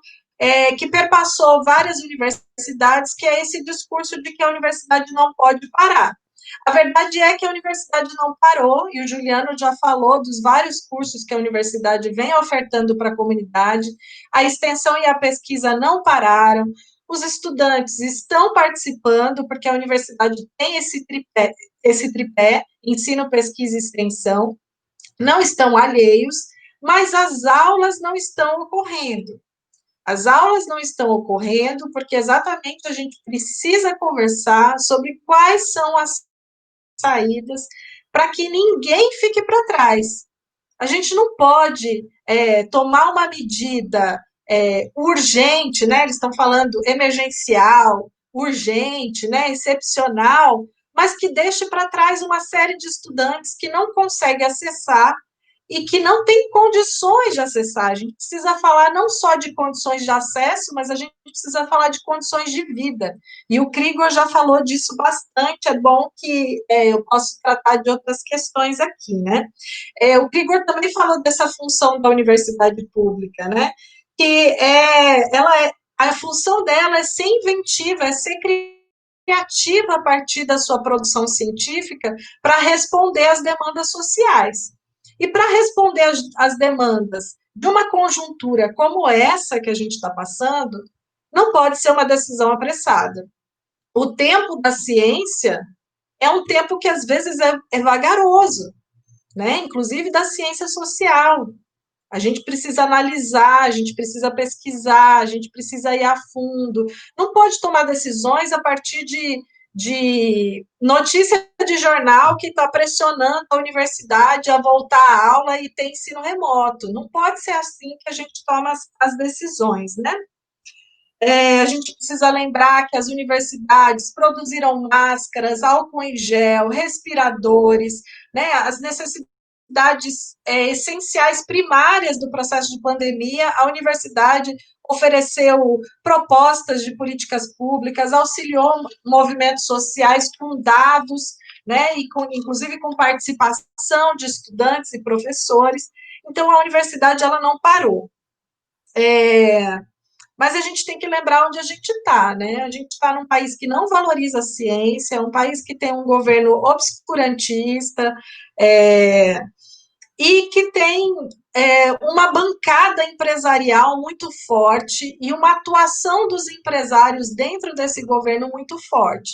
Speaker 2: que perpassou várias universidades, que é esse discurso de que a universidade não pode parar. A verdade é que a universidade não parou, e o Juliano já falou dos vários cursos que a universidade vem ofertando para a comunidade, a extensão e a pesquisa não pararam, os estudantes estão participando, porque a universidade tem esse tripé, ensino, pesquisa e extensão, não estão alheios, mas as aulas não estão ocorrendo. As aulas não estão ocorrendo porque exatamente a gente precisa conversar sobre quais são as saídas para que ninguém fique para trás. A gente não pode tomar uma medida urgente, né? Eles estão falando emergencial, urgente, né? Excepcional, mas que deixe para trás uma série de estudantes que não conseguem acessar e que não tem condições de acessar. A gente precisa falar não só de condições de acesso, mas a gente precisa falar de condições de vida. E o Krigor já falou disso bastante, é bom que eu posso tratar de outras questões aqui, né? O Krigor também falou dessa função da universidade pública, né? Que a função dela é ser inventiva, é ser criativa a partir da sua produção científica para responder às demandas sociais. E para responder às demandas de uma conjuntura como essa que a gente está passando, não pode ser uma decisão apressada. O tempo da ciência é um tempo que às vezes é vagaroso, né? Inclusive da ciência social. A gente precisa analisar, a gente precisa pesquisar, a gente precisa ir a fundo. Não pode tomar decisões a partir de notícia de jornal que está pressionando a universidade a voltar à aula e ter ensino remoto. Não pode ser assim que a gente toma as decisões, né? A gente precisa lembrar que as universidades produziram máscaras, álcool em gel, respiradores, né? As necessidades essenciais primárias do processo de pandemia, a universidade ofereceu propostas de políticas públicas, auxiliou movimentos sociais com dados, né, e inclusive com participação de estudantes e professores. Então, a universidade ela não parou. Mas a gente tem que lembrar onde a gente está, né? A gente está num país que não valoriza a ciência, é um país que tem um governo obscurantista, e que tem uma bancada empresarial muito forte e uma atuação dos empresários dentro desse governo muito forte.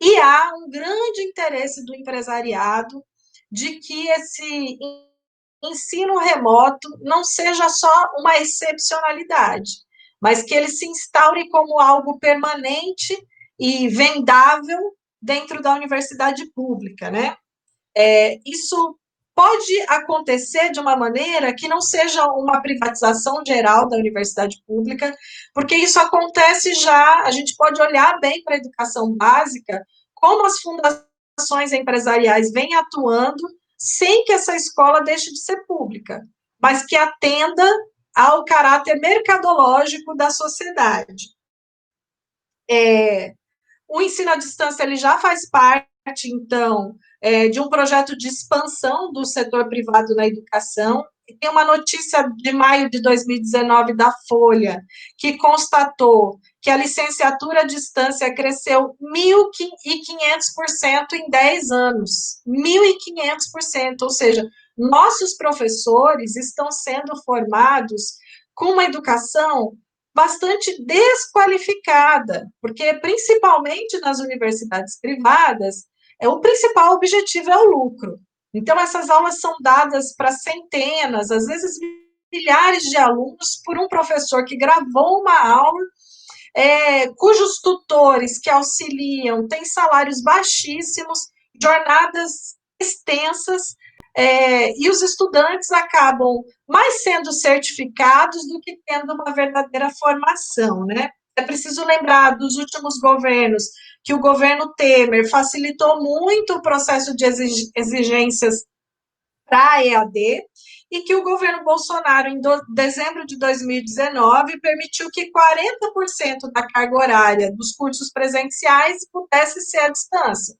Speaker 2: E há um grande interesse do empresariado de que esse ensino remoto não seja só uma excepcionalidade, mas que ele se instaure como algo permanente e vendável dentro da universidade pública, né? Isso pode acontecer de uma maneira que não seja uma privatização geral da universidade pública, porque isso acontece já, a gente pode olhar bem para a educação básica, como as fundações empresariais vêm atuando sem que essa escola deixe de ser pública, mas que atenda ao caráter mercadológico da sociedade. O ensino à distância ele já faz parte, então, de um projeto de expansão do setor privado na educação. Tem uma notícia de maio de 2019 da Folha, que constatou que a licenciatura à distância cresceu 1.500% em 10 anos. 1.500%, ou seja, nossos professores estão sendo formados com uma educação bastante desqualificada, porque, principalmente nas universidades privadas, o principal objetivo é o lucro. Então, essas aulas são dadas para centenas, às vezes milhares de alunos, por um professor que gravou uma aula, cujos tutores que auxiliam têm salários baixíssimos, jornadas extensas, e os estudantes acabam mais sendo certificados do que tendo uma verdadeira formação, né? É preciso lembrar dos últimos governos, que o governo Temer facilitou muito o processo de exigências para a EAD, e que o governo Bolsonaro, em dezembro de 2019, permitiu que 40% da carga horária dos cursos presenciais pudesse ser à distância.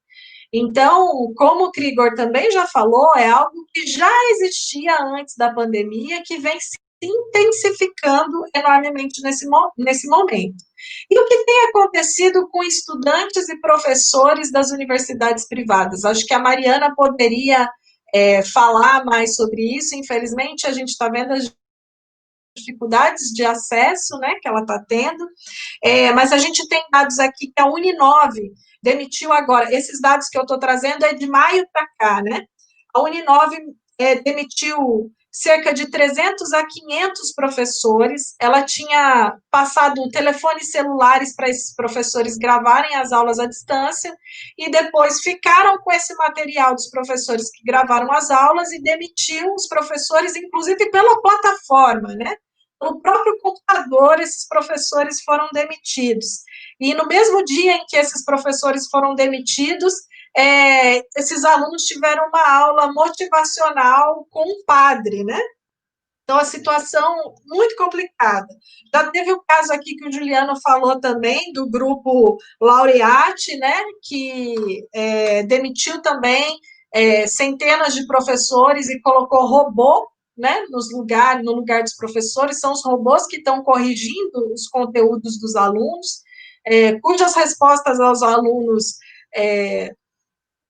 Speaker 2: Então, como o Krigor também já falou, é algo que já existia antes da pandemia, que vem se intensificando enormemente nesse momento. E o que tem acontecido com estudantes e professores das universidades privadas? Acho que a Mariana poderia falar mais sobre isso. Infelizmente, a gente está vendo as dificuldades de acesso, né, que ela está tendo, mas a gente tem dados aqui que a Uninove demitiu agora, esses dados que eu estou trazendo é de maio para cá, né, a Uninove demitiu cerca de 300 a 500 professores, ela tinha passado telefones celulares para esses professores gravarem as aulas à distância, e depois ficaram com esse material dos professores que gravaram as aulas e demitiu os professores, inclusive pela plataforma, né? No próprio computador, esses professores foram demitidos. E no mesmo dia em que esses professores foram demitidos, esses alunos tiveram uma aula motivacional com um padre, né? Então, a situação muito complicada. Já teve o caso aqui que o Juliano falou também, do grupo Laureate, né, que demitiu também centenas de professores e colocou robô, né, no lugar dos professores. São os robôs que estão corrigindo os conteúdos dos alunos, cujas respostas aos alunos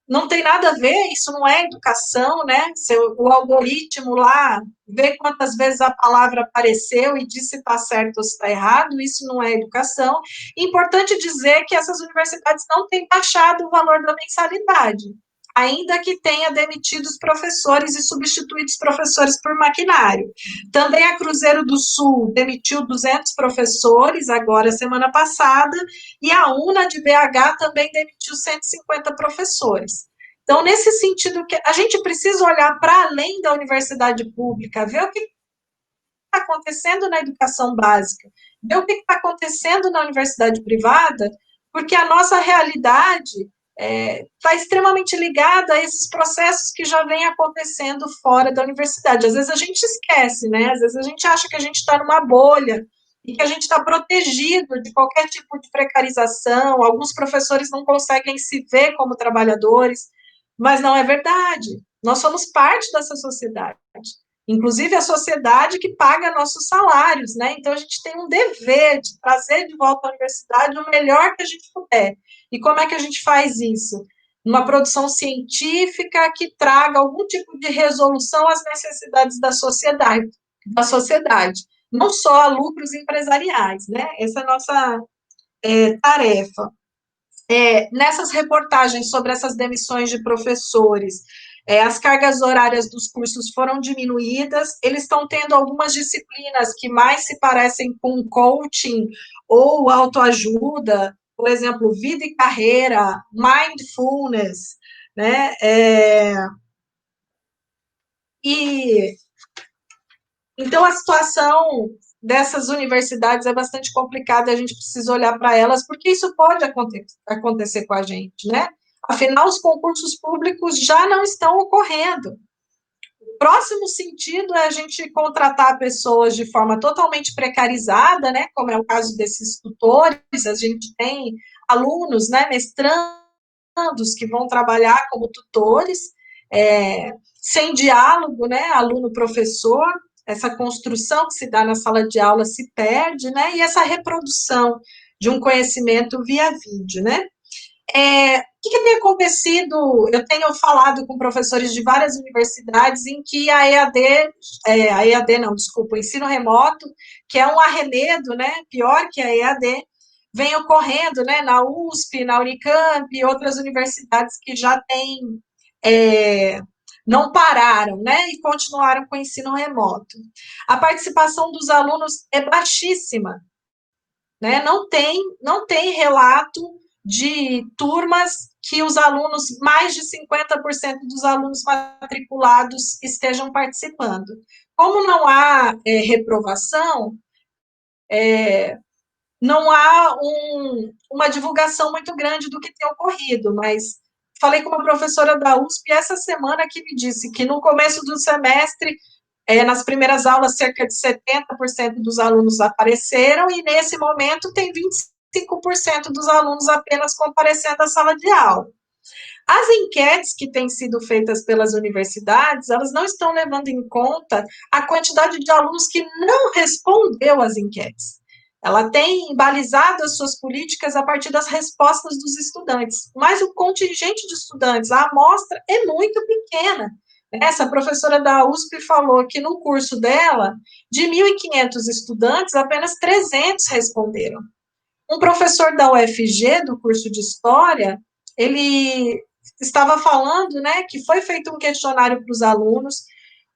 Speaker 2: não tem nada a ver, isso não é educação, né? O algoritmo lá vê quantas vezes a palavra apareceu e diz se está certo ou se está errado, isso não é educação. Importante dizer que essas universidades não têm baixado o valor da mensalidade, ainda que tenha demitido os professores e substituído os professores por maquinário. Também a Cruzeiro do Sul demitiu 200 professores, agora, semana passada, e a UNA de BH também demitiu 150 professores. Então, nesse sentido, que a gente precisa olhar para além da universidade pública, ver o que está acontecendo na educação básica, ver o que está acontecendo na universidade privada, porque a nossa realidade está extremamente ligada a esses processos que já vêm acontecendo fora da universidade. Às vezes a gente esquece, né? Às vezes a gente acha que a gente está numa bolha e que a gente está protegido de qualquer tipo de precarização. Alguns professores não conseguem se ver como trabalhadores, mas não é verdade. Nós somos parte dessa sociedade. Inclusive a sociedade que paga nossos salários, né? Então a gente tem um dever de trazer de volta à universidade o melhor que a gente puder. E como é que a gente faz isso? Uma produção científica que traga algum tipo de resolução às necessidades da sociedade, não só a lucros empresariais, né? Essa é a nossa tarefa. Nessas reportagens sobre essas demissões de professores, as cargas horárias dos cursos foram diminuídas, eles estão tendo algumas disciplinas que mais se parecem com coaching ou autoajuda, por exemplo, vida e carreira, mindfulness, né? Então, a situação dessas universidades é bastante complicada, a gente precisa olhar para elas, porque isso pode acontecer com a gente, né? Afinal, os concursos públicos já não estão ocorrendo. O próximo sentido é a gente contratar pessoas de forma totalmente precarizada, né? Como é o caso desses tutores, a gente tem alunos, né, mestrando educandos que vão trabalhar como tutores, sem diálogo, né, aluno-professor, essa construção que se dá na sala de aula se perde, né, e essa reprodução de um conhecimento via vídeo, né. O que tem acontecido? Eu tenho falado com professores de várias universidades em que o ensino remoto, que é um arremedo, né, pior que a EAD, vem ocorrendo, né, na USP, na Unicamp e outras universidades que já têm, não pararam, né, e continuaram com o ensino remoto. A participação dos alunos é baixíssima, né, não tem relato de turmas que os alunos, mais de 50% dos alunos matriculados estejam participando. Como não há reprovação, não há uma divulgação muito grande do que tem ocorrido, mas falei com uma professora da USP essa semana que me disse que no começo do semestre, nas primeiras aulas, cerca de 70% dos alunos apareceram, e nesse momento tem 25% dos alunos apenas comparecendo à sala de aula. As enquetes que têm sido feitas pelas universidades, elas não estão levando em conta a quantidade de alunos que não respondeu às enquetes. Ela tem balizado as suas políticas a partir das respostas dos estudantes, mas o contingente de estudantes, a amostra é muito pequena. Essa professora da USP falou que no curso dela, de 1.500 estudantes, apenas 300 responderam. Um professor da UFG, do curso de História, ele estava falando, né, que foi feito um questionário para os alunos.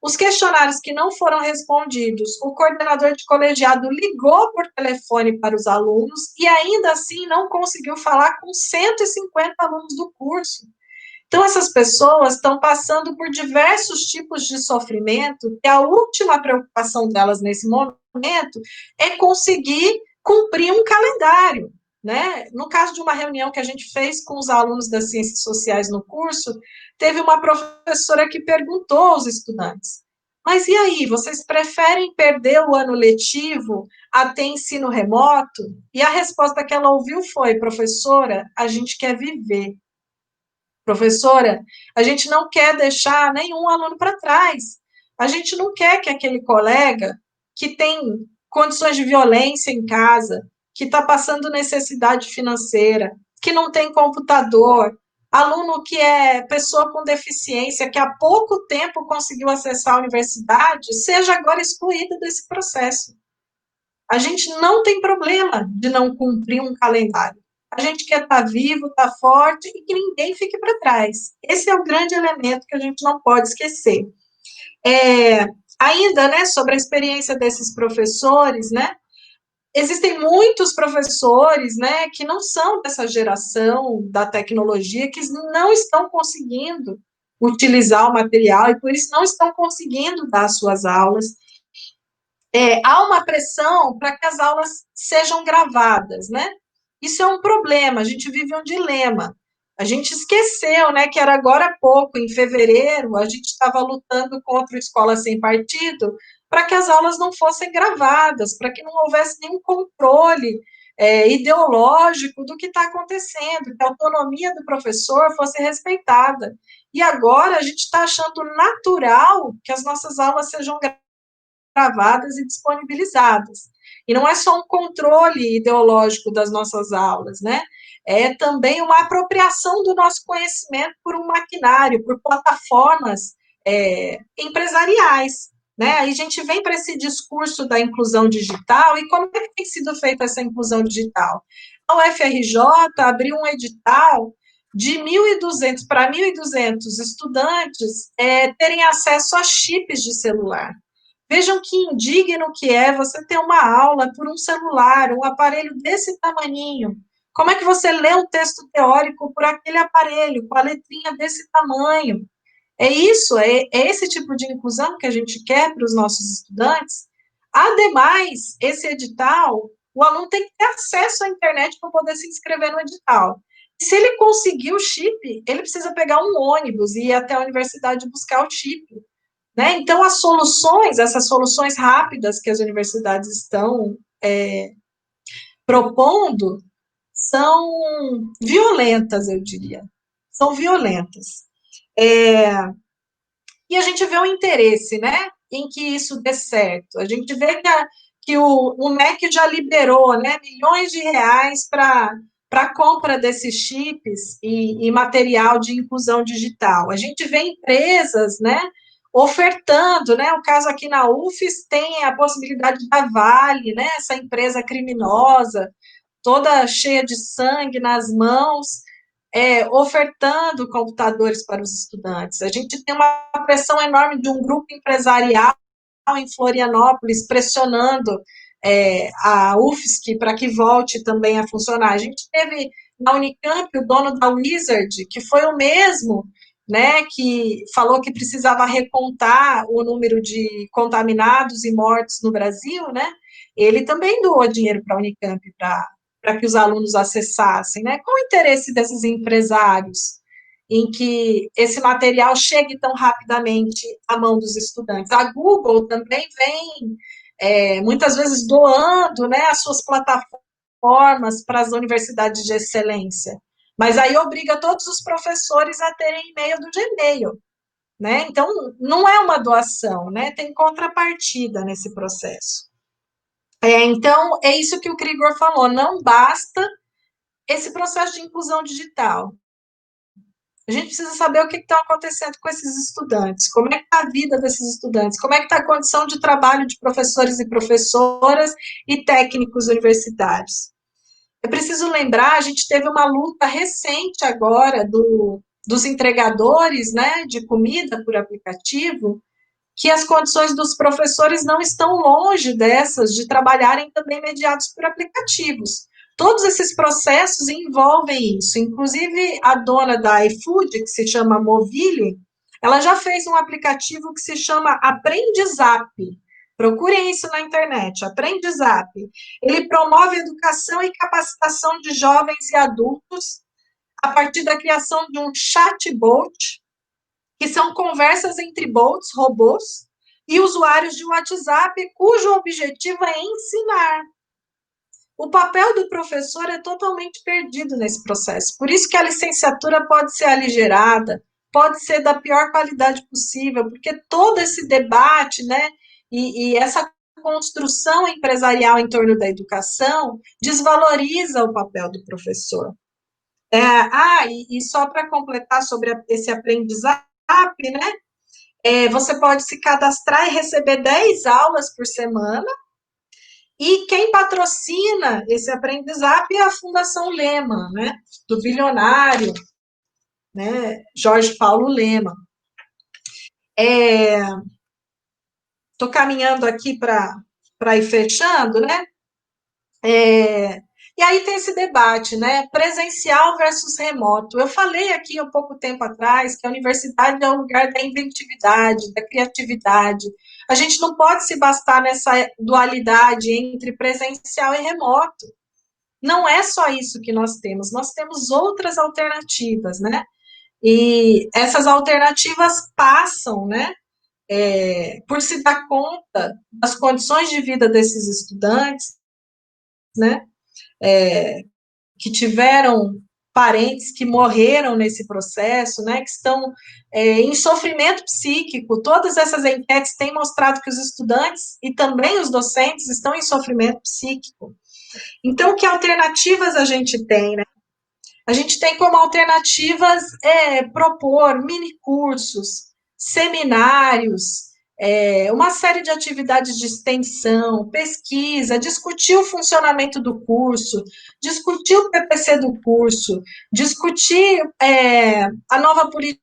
Speaker 2: Os questionários que não foram respondidos, o coordenador de colegiado ligou por telefone para os alunos e ainda assim não conseguiu falar com 150 alunos do curso. Então, essas pessoas estão passando por diversos tipos de sofrimento, e a última preocupação delas nesse momento é conseguir cumprir um calendário, né? No caso de uma reunião que a gente fez com os alunos das ciências sociais no curso, teve uma professora que perguntou aos estudantes: mas e aí, vocês preferem perder o ano letivo a ter ensino remoto? E a resposta que ela ouviu foi: professora, a gente quer viver. Professora, a gente não quer deixar nenhum aluno para trás. A gente não quer que aquele colega que tem condições de violência em casa, que está passando necessidade financeira, que não tem computador, aluno que é pessoa com deficiência, que há pouco tempo conseguiu acessar a universidade, seja agora excluído desse processo. A gente não tem problema de não cumprir um calendário. A gente quer estar vivo, estar forte e que ninguém fique para trás. Esse é o grande elemento que a gente não pode esquecer. Ainda, né, sobre a experiência desses professores, né, existem muitos professores, né, que não são dessa geração da tecnologia, que não estão conseguindo utilizar o material e por isso não estão conseguindo dar suas aulas. Há uma pressão para que as aulas sejam gravadas, né? Isso é um problema, a gente vive um dilema. A gente esqueceu, né, que era agora há pouco, em fevereiro, a gente estava lutando contra o Escola Sem Partido para que as aulas não fossem gravadas, para que não houvesse nenhum controle ideológico do que está acontecendo, que a autonomia do professor fosse respeitada. E agora a gente está achando natural que as nossas aulas sejam gravadas e disponibilizadas. E não é só um controle ideológico das nossas aulas, né? É também uma apropriação do nosso conhecimento por um maquinário, por plataformas empresariais. Né? Aí a gente vem para esse discurso da inclusão digital, e como é que tem sido feita essa inclusão digital? A UFRJ abriu um edital de 1.200 para 1.200 estudantes terem acesso a chips de celular. Vejam que indigno que é você ter uma aula por um celular, um aparelho desse tamaninho. Como é que você lê um texto teórico por aquele aparelho, com a letrinha desse tamanho? É isso, é esse tipo de inclusão que a gente quer para os nossos estudantes. Ademais, esse edital, o aluno tem que ter acesso à internet para poder se inscrever no edital. Se ele conseguir o chip, ele precisa pegar um ônibus e ir até a universidade buscar o chip. Né? Então, essas soluções rápidas que as universidades estão propondo, são violentas, eu diria. são violentas. E a gente vê o interesse, né, em que isso dê certo. A gente vê que o MEC já liberou, né, milhões de reais para a compra desses chips e material de inclusão digital. A gente vê empresas, né, ofertando, né, o caso aqui na UFES tem a possibilidade da Vale, né, essa empresa criminosa, toda cheia de sangue nas mãos, ofertando computadores para os estudantes. A gente tem uma pressão enorme de um grupo empresarial em Florianópolis pressionando a UFSC para que volte também a funcionar. A gente teve na Unicamp o dono da Wizard, que foi o mesmo, né, que falou que precisava recontar o número de contaminados e mortos no Brasil, né, ele também doou dinheiro para a Unicamp para que os alunos acessassem, né? Qual o interesse desses empresários em que esse material chegue tão rapidamente à mão dos estudantes? A Google também vem, muitas vezes, doando, né, as suas plataformas para as universidades de excelência, mas aí obriga todos os professores a terem e-mail do Gmail, né? Então, não é uma doação, né? Tem contrapartida nesse processo. Então, é isso que o Krigor falou, não basta esse processo de inclusão digital. A gente precisa saber o que está acontecendo com esses estudantes, como é que está a vida desses estudantes, como é que está a condição de trabalho de professores e professoras e técnicos universitários. É preciso lembrar, a gente teve uma luta recente agora dos entregadores, né, de comida por aplicativo, que as condições dos professores não estão longe dessas, de trabalharem também mediados por aplicativos. Todos esses processos envolvem isso, inclusive a dona da iFood, que se chama Movile, ela já fez um aplicativo que se chama Aprendizap. Procurem isso na internet, Aprendizap. Ele promove educação e capacitação de jovens e adultos a partir da criação de um chatbot, que são conversas entre bots, robôs, e usuários de WhatsApp, cujo objetivo é ensinar. O papel do professor é totalmente perdido nesse processo. Por isso que a licenciatura pode ser aligerada, pode ser da pior qualidade possível, porque todo esse debate, né, e essa construção empresarial em torno da educação desvaloriza o papel do professor. E só para completar sobre esse aprendizado, né, você pode se cadastrar e receber 10 aulas por semana, e quem patrocina esse aprendizado é a Fundação Lehman, né, do bilionário, né, Jorge Paulo Lehman. Estou caminhando aqui para ir fechando, né? E aí tem esse debate, né? Presencial versus remoto. Eu falei aqui há pouco tempo atrás que a universidade é o lugar da inventividade, da criatividade. A gente não pode se bastar nessa dualidade entre presencial e remoto. Não é só isso que nós temos outras alternativas, né? E essas alternativas passam, né? Por se dar conta das condições de vida desses estudantes, né? Que tiveram parentes que morreram nesse processo, né, que estão em sofrimento psíquico. Todas essas enquetes têm mostrado que os estudantes e também os docentes estão em sofrimento psíquico. Então, que alternativas a gente tem, né? A gente tem como alternativas propor mini-cursos, seminários, uma série de atividades de extensão, pesquisa, discutir o funcionamento do curso, discutir o PPC do curso, discutir a nova política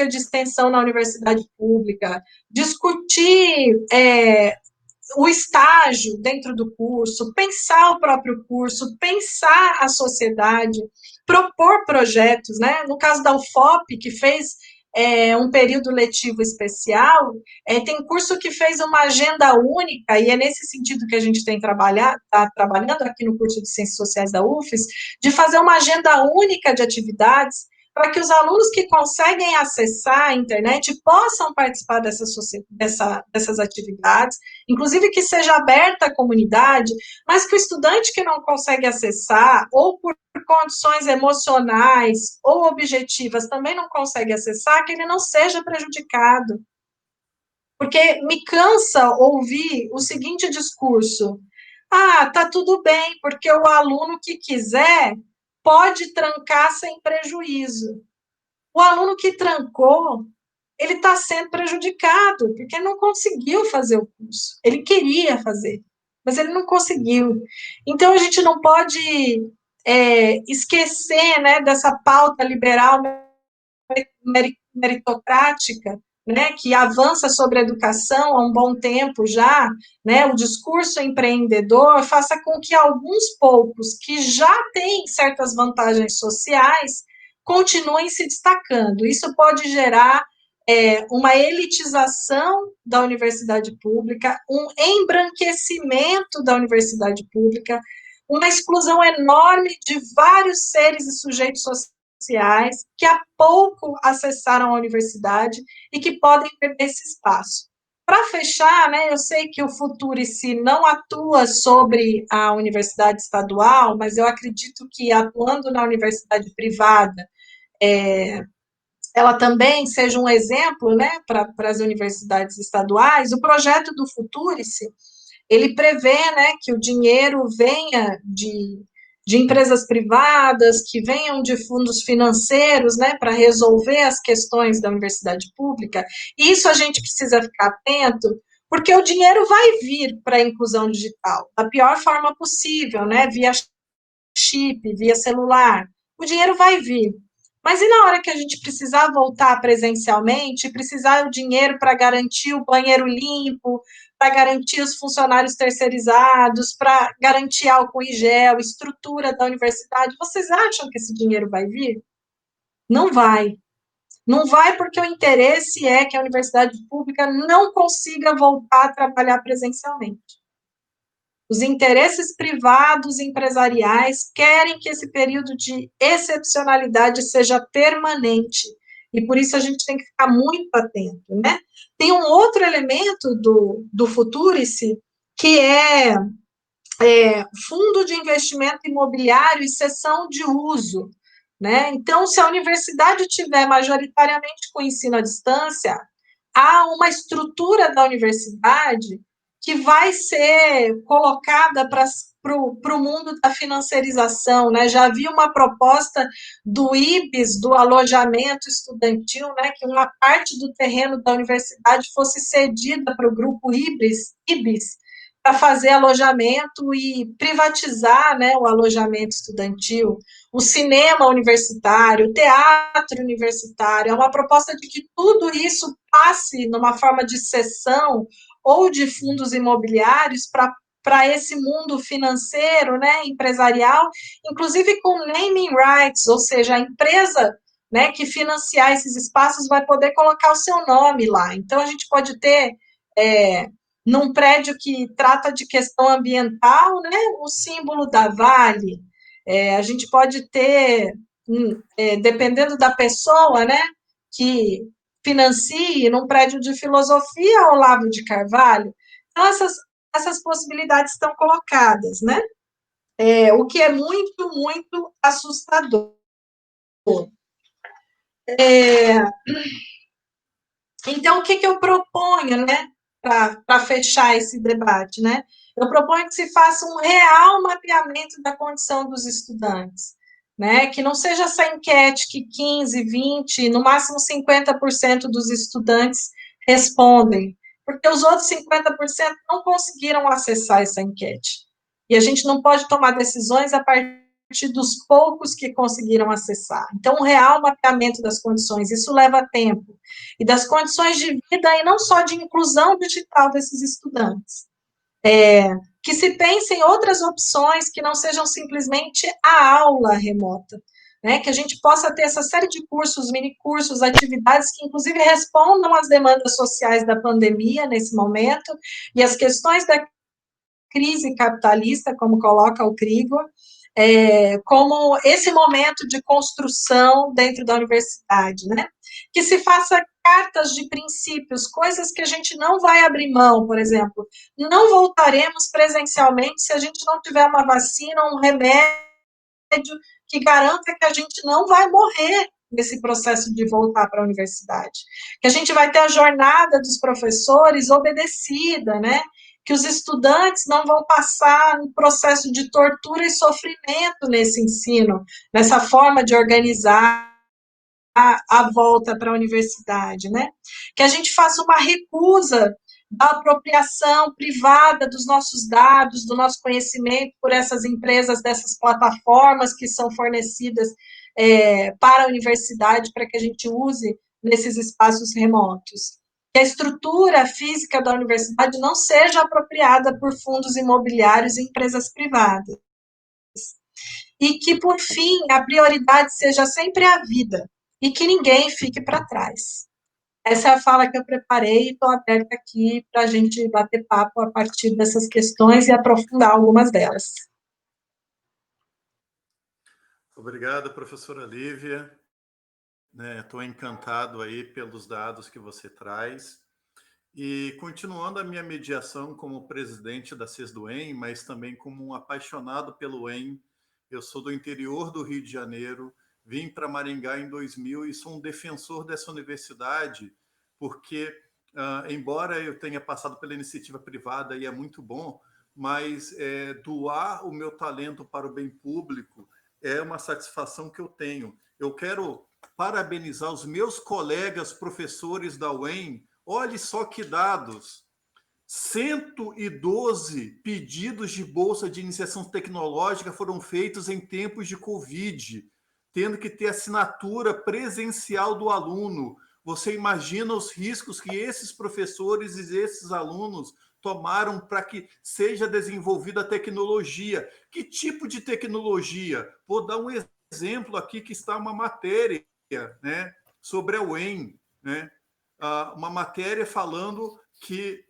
Speaker 2: de extensão na universidade pública, discutir o estágio dentro do curso, pensar o próprio curso, pensar a sociedade, propor projetos, né? No caso da UFOP, que fez um período letivo especial, tem curso que fez uma agenda única, e é nesse sentido que a gente está trabalhando aqui no curso de Ciências Sociais da UFES, de fazer uma agenda única de atividades para que os alunos que conseguem acessar a internet possam participar dessas atividades, inclusive que seja aberta à comunidade, mas que o estudante que não consegue acessar, ou por condições emocionais ou objetivas também não consegue acessar, que ele não seja prejudicado. Porque me cansa ouvir o seguinte discurso: ah, tá tudo bem, porque o aluno que quiser pode trancar sem prejuízo. O aluno que trancou, ele está sendo prejudicado, porque não conseguiu fazer o curso. Ele queria fazer, mas ele não conseguiu. Então, a gente não pode esquecer, né, dessa pauta liberal meritocrática, né, que avança sobre a educação há um bom tempo já, né, o discurso empreendedor faça com que alguns poucos que já têm certas vantagens sociais continuem se destacando. Isso pode gerar uma elitização da universidade pública, um embranquecimento da universidade pública, uma exclusão enorme de vários seres e sujeitos sociais que há pouco acessaram a universidade e que podem perder esse espaço. Para fechar, né, eu sei que o Futurice não atua sobre a universidade estadual, mas eu acredito que atuando na universidade privada, ela também seja um exemplo, né, para as universidades estaduais. O projeto do Futurice, ele prevê, né, que o dinheiro venha de empresas privadas, que venham de fundos financeiros, né, para resolver as questões da universidade pública. E isso a gente precisa ficar atento, porque o dinheiro vai vir para a inclusão digital, da pior forma possível, né, via chip, via celular. O dinheiro vai vir. Mas e na hora que a gente precisar voltar presencialmente, precisar do dinheiro para garantir o banheiro limpo, para garantir os funcionários terceirizados, para garantir álcool e gel, estrutura da universidade, vocês acham que esse dinheiro vai vir? Não vai. Não vai porque o interesse é que a universidade pública não consiga voltar a trabalhar presencialmente. Os interesses privados e empresariais querem que esse período de excepcionalidade seja permanente, e por isso a gente tem que ficar muito atento, né? Tem um outro elemento do Futurice, que é fundo de investimento imobiliário e cessão de uso, né? Então, se a universidade tiver majoritariamente com ensino à distância, há uma estrutura da universidade que vai ser colocada para o mundo da financiarização, né? Já havia uma proposta do IBES, do alojamento estudantil, né? Que uma parte do terreno da universidade fosse cedida para o grupo IBES para fazer alojamento e privatizar, né, o alojamento estudantil, o cinema universitário, o teatro universitário. É uma proposta de que tudo isso passe numa forma de cessão ou de fundos imobiliários para esse mundo financeiro, né, empresarial, inclusive com naming rights, ou seja, a empresa, né, que financiar esses espaços vai poder colocar o seu nome lá. Então, a gente pode ter, num prédio que trata de questão ambiental, né, o símbolo da Vale. A gente pode ter, dependendo da pessoa, né, que financie num prédio de filosofia ao Olavo de Carvalho. Então, essas possibilidades estão colocadas, né? O que é muito, muito assustador. Então, o que eu proponho, né, para fechar esse debate, né? Eu proponho que se faça um real mapeamento da condição dos estudantes, né? Que não seja essa enquete que 15, 20, no máximo 50% dos estudantes respondem, porque os outros 50% não conseguiram acessar essa enquete. E a gente não pode tomar decisões a partir dos poucos que conseguiram acessar. Então, um real mapeamento das condições, isso leva tempo. E das condições de vida, e não só de inclusão digital desses estudantes. Que se pense em outras opções que não sejam simplesmente a aula remota. Né, que a gente possa ter essa série de cursos, minicursos, atividades que, inclusive, respondam às demandas sociais da pandemia nesse momento, e as questões da crise capitalista, como coloca o Krigor, como esse momento de construção dentro da universidade, né? Que se faça cartas de princípios, coisas que a gente não vai abrir mão, por exemplo, não voltaremos presencialmente se a gente não tiver uma vacina, um remédio que garanta que a gente não vai morrer nesse processo de voltar para a universidade, que a gente vai ter a jornada dos professores obedecida, né? Que os estudantes não vão passar um processo de tortura e sofrimento nesse ensino, nessa forma de organizar a volta para a universidade, né? Que a gente faça uma recusa da apropriação privada dos nossos dados, do nosso conhecimento por essas empresas, dessas plataformas que são fornecidas para a universidade, para que a gente use nesses espaços remotos. Que a estrutura física da universidade não seja apropriada por fundos imobiliários e empresas privadas. E que, por fim, a prioridade seja sempre a vida, e que ninguém fique para trás. Essa é a fala que eu preparei e estou aberta aqui para a gente bater papo a partir dessas questões e aprofundar algumas delas.
Speaker 1: Obrigado, professora Lívia. Estou encantado aí pelos dados que você traz. E continuando a minha mediação como presidente da CESDUEM, mas também como um apaixonado pelo EM, eu sou do interior do Rio de Janeiro, vim para Maringá em 2000 e sou um defensor dessa universidade, porque, embora eu tenha passado pela iniciativa privada e é muito bom, mas doar o meu talento para o bem público é uma satisfação que eu tenho. Eu quero parabenizar os meus colegas professores da UEM. Olhe só que dados. 112 pedidos de bolsa de iniciação tecnológica foram feitos em tempos de Covid, tendo que ter assinatura presencial do aluno. Você imagina os riscos que esses professores e esses alunos tomaram para que seja desenvolvida a tecnologia. Que tipo de tecnologia? Vou dar um exemplo aqui que está uma matéria, né, sobre a UEM, né? Uma matéria falando que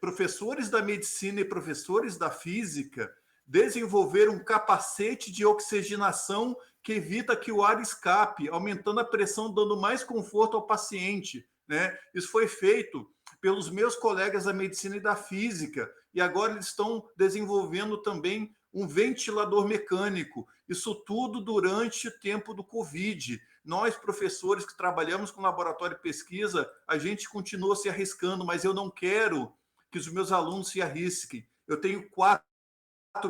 Speaker 1: professores da medicina e professores da física desenvolveram um capacete de oxigenação que evita que o ar escape, aumentando a pressão, dando mais conforto ao paciente, né? Isso foi feito pelos meus colegas da medicina e da física, e agora eles estão desenvolvendo também um ventilador mecânico. Isso tudo durante o tempo do Covid. Nós, professores que trabalhamos com laboratório de pesquisa, a gente continua se arriscando, mas eu não quero que os meus alunos se arrisquem. Eu tenho 4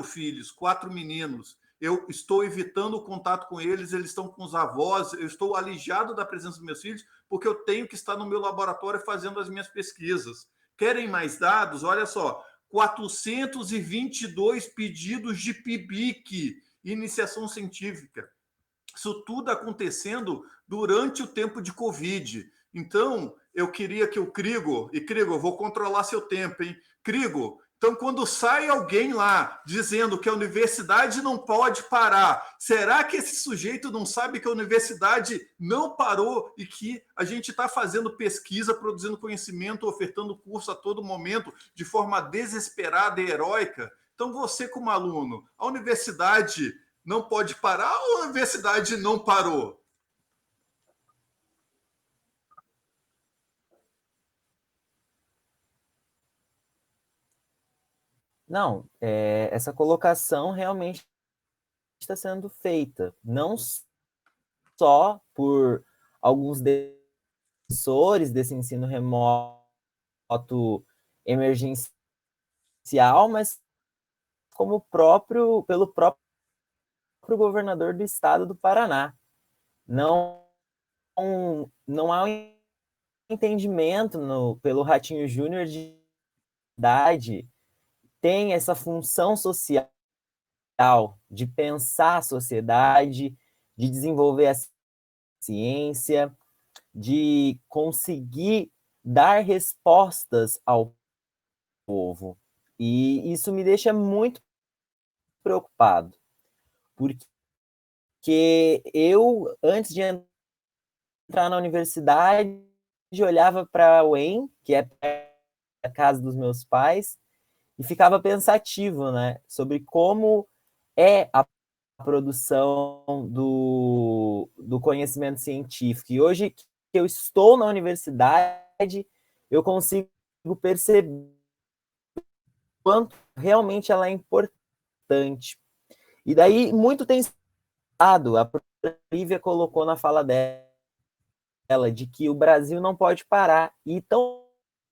Speaker 1: filhos, 4 meninos. Eu estou evitando o contato com eles, eles estão com os avós, eu estou alijado da presença dos meus filhos, porque eu tenho que estar no meu laboratório fazendo as minhas pesquisas. Querem mais dados? Olha só, 422 pedidos de PIBIC, iniciação científica. Isso tudo acontecendo durante o tempo de Covid. Então, eu queria que o Crigo, e Crigo, vou controlar seu tempo, hein? Crigo, então quando sai alguém lá dizendo que a universidade não pode parar, será que esse sujeito não sabe que a universidade não parou e que a gente está fazendo pesquisa, produzindo conhecimento, ofertando curso a todo momento, de forma desesperada e heróica? Então, você como aluno, a universidade não pode parar ou a universidade não parou?
Speaker 3: Não, essa colocação realmente está sendo feita, não só por alguns defensores desse ensino remoto emergencial, mas como pelo próprio governador do estado do Paraná. Não há um entendimento pelo Ratinho Júnior de idade, tem essa função social de pensar a sociedade, de desenvolver a ciência, de conseguir dar respostas ao povo. E isso me deixa muito preocupado, porque eu, antes de entrar na universidade, olhava para a UEM, que é a casa dos meus pais, e ficava pensativo, né, sobre como é a produção do conhecimento científico. E hoje que eu estou na universidade, eu consigo perceber quanto realmente ela é importante. E daí, muito tem estado, a Lívia colocou na fala dela, de que o Brasil não pode parar. E estão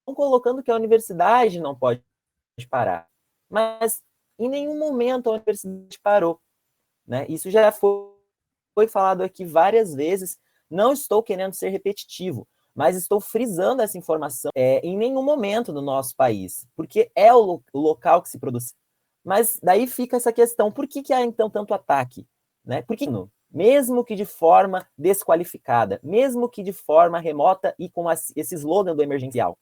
Speaker 3: colocando que a universidade não pode parar. Mas em nenhum momento a universidade parou. Né? Isso já foi falado aqui várias vezes. Não estou querendo ser repetitivo, mas estou frisando essa informação em nenhum momento no nosso país, porque é o local que se produz. Mas daí fica essa questão, por que há então tanto ataque? Né? Porque, mesmo que de forma desqualificada, mesmo que de forma remota e com esse slogan do emergencial,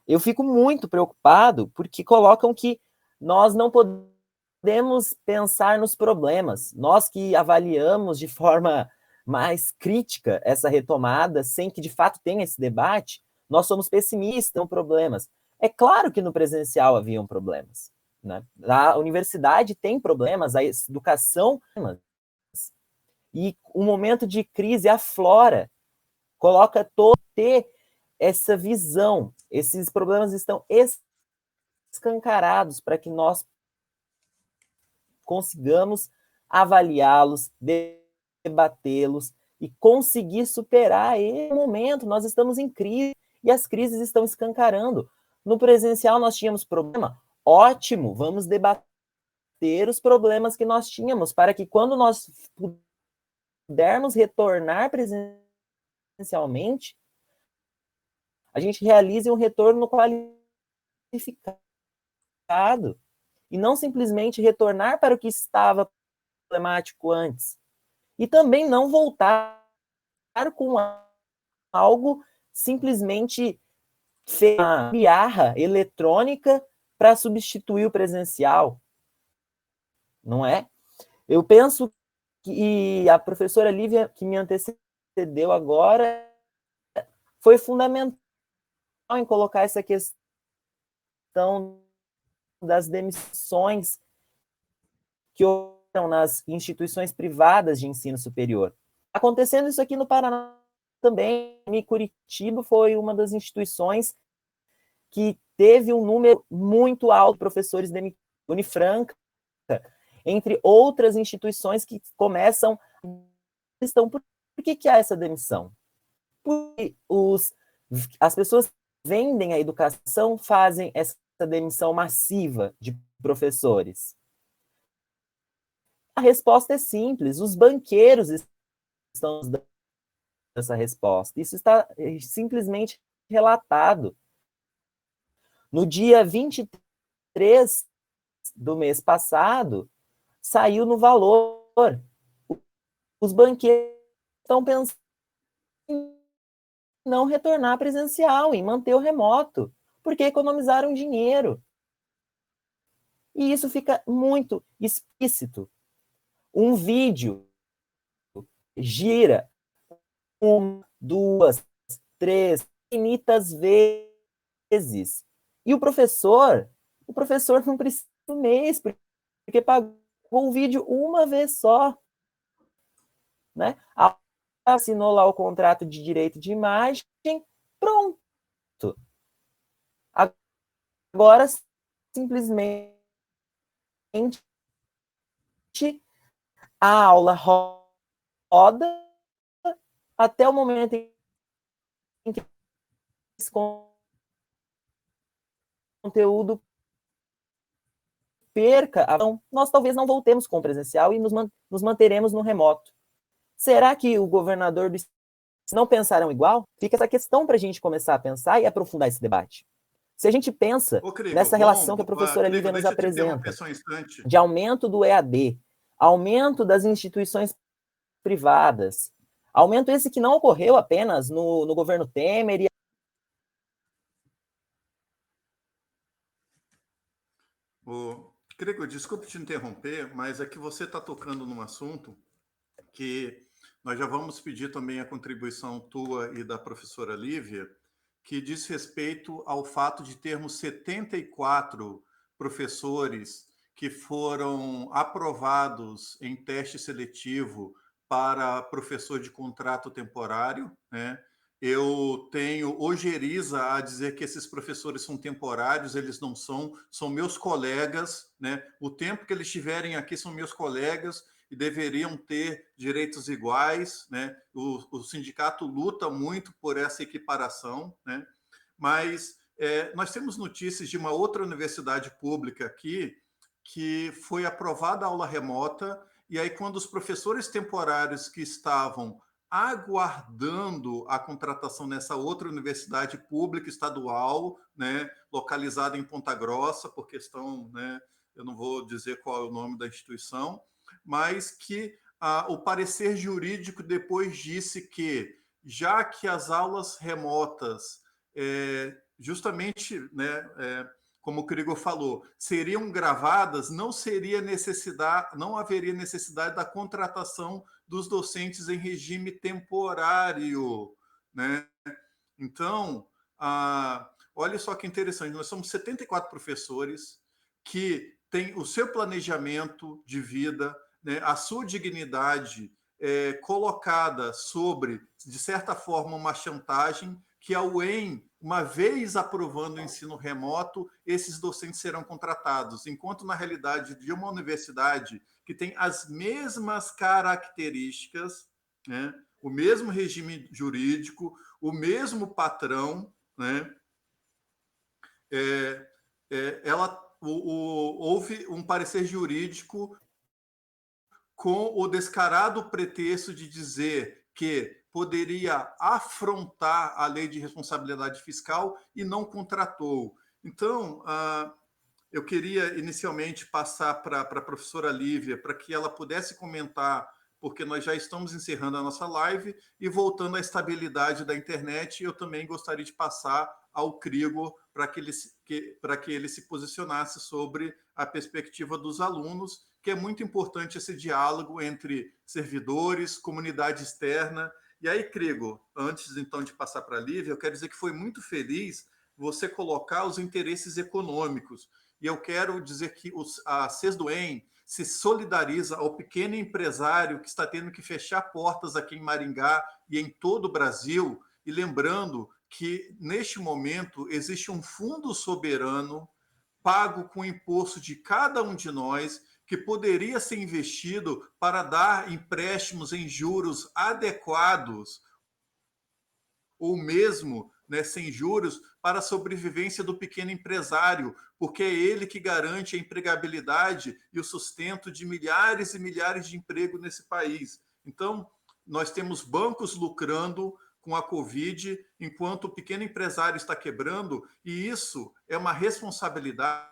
Speaker 3: eu fico muito preocupado porque colocam que nós não podemos pensar nos problemas. Nós que avaliamos de forma mais crítica essa retomada, sem que de fato tenha esse debate, nós somos pessimistas com problemas. É claro que no presencial haviam problemas. Né? A universidade tem problemas, a educação, e o momento de crise aflora, coloca todo ter essa visão. Esses problemas estão escancarados para que nós consigamos avaliá-los, debatê-los e conseguir superar esse momento. Nós estamos em crise e as crises estão escancarando. No presencial nós tínhamos problema, ótimo, vamos debater os problemas que nós tínhamos para que quando nós pudermos retornar presencialmente, a gente realize um retorno qualificado e não simplesmente retornar para o que estava problemático antes. E também não voltar com algo simplesmente uma gambiarra eletrônica para substituir o presencial. Não é? Eu penso que a professora Lívia, que me antecedeu agora, foi fundamental em colocar essa questão das demissões que ocorreram nas instituições privadas de ensino superior. Acontecendo isso aqui no Paraná também, em Curitiba foi uma das instituições que teve um número muito alto de professores demitidos, Unifranca, entre outras instituições que começam estão por que há essa demissão? Porque as pessoas vendem a educação, fazem essa demissão massiva de professores. A resposta é simples, os banqueiros estão dando essa resposta. Isso está simplesmente relatado. No dia 23 do mês passado, saiu no Valor. Os banqueiros estão pensando em não retornar presencial, em manter o remoto, porque economizaram dinheiro. E isso fica muito explícito. Um vídeo gira 1, 2, 3, infinitas vezes. E o professor não precisa do mês, porque pagou o vídeo uma vez só. Né? Assinou lá o contrato de direito de imagem, pronto. Agora, simplesmente, a aula roda até o momento em que esse conteúdo perca. Então, nós talvez não voltemos com o presencial e nos manteremos no remoto. Será que o governador do estado não pensaram igual? Fica essa questão para a gente começar a pensar e aprofundar esse debate. Se a gente pensa nessa relação que a professora Lívia nos apresenta, de aumento do EAD, aumento das instituições privadas, aumento esse que não ocorreu apenas no governo Temer.
Speaker 1: Gregor, desculpe te interromper, mas é que você está tocando num assunto que nós já vamos pedir também a contribuição tua e da professora Lívia, que diz respeito ao fato de termos 74 professores que foram aprovados em teste seletivo para professor de contrato temporário, né? Eu tenho ojeriza a dizer que esses professores são temporários, eles não são, são meus colegas, né? O tempo que eles estiverem aqui são meus colegas e deveriam ter direitos iguais, né? O sindicato luta muito por essa equiparação, né? Mas nós temos notícias de uma outra universidade pública aqui que foi aprovada a aula remota, e aí quando os professores temporários que estavam aguardando a contratação nessa outra universidade pública estadual, né, localizada em Ponta Grossa, por questão, né, eu não vou dizer qual é o nome da instituição, mas que o parecer jurídico depois disse que, já que as aulas remotas, justamente, né, como o Krigor falou, seriam gravadas, não haveria necessidade da contratação dos docentes em regime temporário, né? Então, olha só que interessante, nós somos 74 professores que têm o seu planejamento de vida, né, a sua dignidade colocada sobre, de certa forma, uma chantagem que a UEM, uma vez aprovando o ensino remoto, esses docentes serão contratados, enquanto na realidade de uma universidade que tem as mesmas características, né, o mesmo regime jurídico, o mesmo patrão, né, houve um parecer jurídico com o descarado pretexto de dizer que poderia afrontar a lei de responsabilidade fiscal e não contratou. Então, eu queria inicialmente passar para a professora Lívia, para que ela pudesse comentar, porque nós já estamos encerrando a nossa live e voltando à estabilidade da internet, eu também gostaria de passar ao Krigor para que ele se posicionasse sobre a perspectiva dos alunos, que é muito importante esse diálogo entre servidores, comunidade externa. E aí, Krigor, antes então de passar para a Lívia, eu quero dizer que foi muito feliz você colocar os interesses econômicos. E eu quero dizer que a CESDUEM se solidariza ao pequeno empresário que está tendo que fechar portas aqui em Maringá e em todo o Brasil, e lembrando que, neste momento, existe um fundo soberano pago com o imposto de cada um de nós, que poderia ser investido para dar empréstimos em juros adequados, ou mesmo, né, sem juros, para a sobrevivência do pequeno empresário, porque é ele que garante a empregabilidade e o sustento de milhares e milhares de empregos nesse país. Então, nós temos bancos lucrando com a Covid, enquanto o pequeno empresário está quebrando, e isso é uma responsabilidade,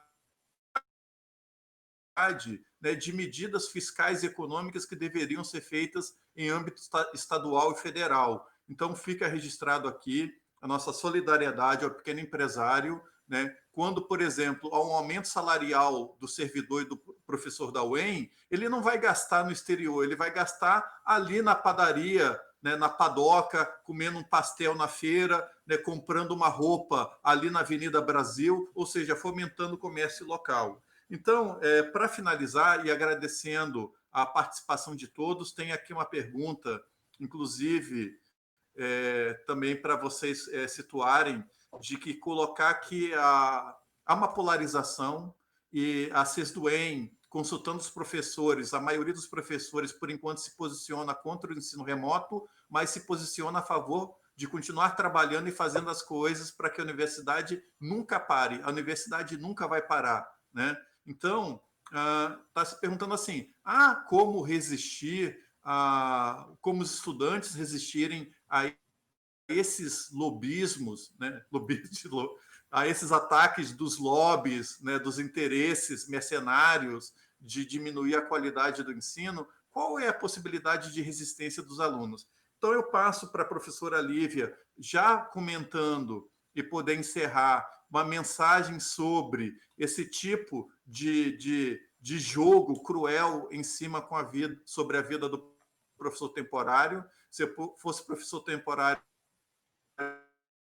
Speaker 1: né, de medidas fiscais e econômicas que deveriam ser feitas em âmbito estadual e federal. Então, fica registrado aqui a nossa solidariedade ao pequeno empresário, né? Quando, por exemplo, há um aumento salarial do servidor e do professor da UEM, ele não vai gastar no exterior, ele vai gastar ali na padaria, né, na padoca, comendo um pastel na feira, né, comprando uma roupa ali na Avenida Brasil, ou seja, fomentando o comércio local. Então, para finalizar e agradecendo a participação de todos, tem aqui uma pergunta, inclusive, também para vocês situarem, de que colocar que há uma polarização e a CESDUEM, consultando os professores, a maioria dos professores, por enquanto, se posiciona contra o ensino remoto, mas se posiciona a favor de continuar trabalhando e fazendo as coisas para que a universidade nunca pare, a universidade nunca vai parar, né? Então, está se perguntando assim, como resistir, como os estudantes resistirem a esses lobismos, né, a esses ataques dos lobbies, né, dos interesses mercenários de diminuir a qualidade do ensino, qual é a possibilidade de resistência dos alunos? Então, eu passo para a professora Lívia, já comentando e poder encerrar uma mensagem sobre esse tipo de jogo cruel em cima com a vida, sobre a vida do professor temporário. Se eu fosse professor temporário,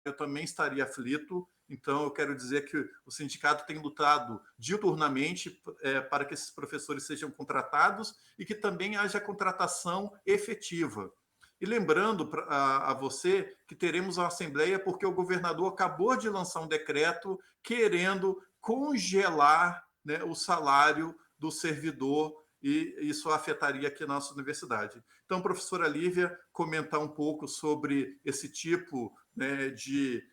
Speaker 1: eu também estaria aflito, Então, eu quero dizer que o sindicato tem lutado diuturnamente para que esses professores sejam contratados e que também haja contratação efetiva. E lembrando a você que teremos uma assembleia porque o governador acabou de lançar um decreto querendo congelar, né, o salário do servidor, e isso afetaria aqui a nossa universidade. Então, professora Lívia, comentar um pouco sobre esse tipo, né, de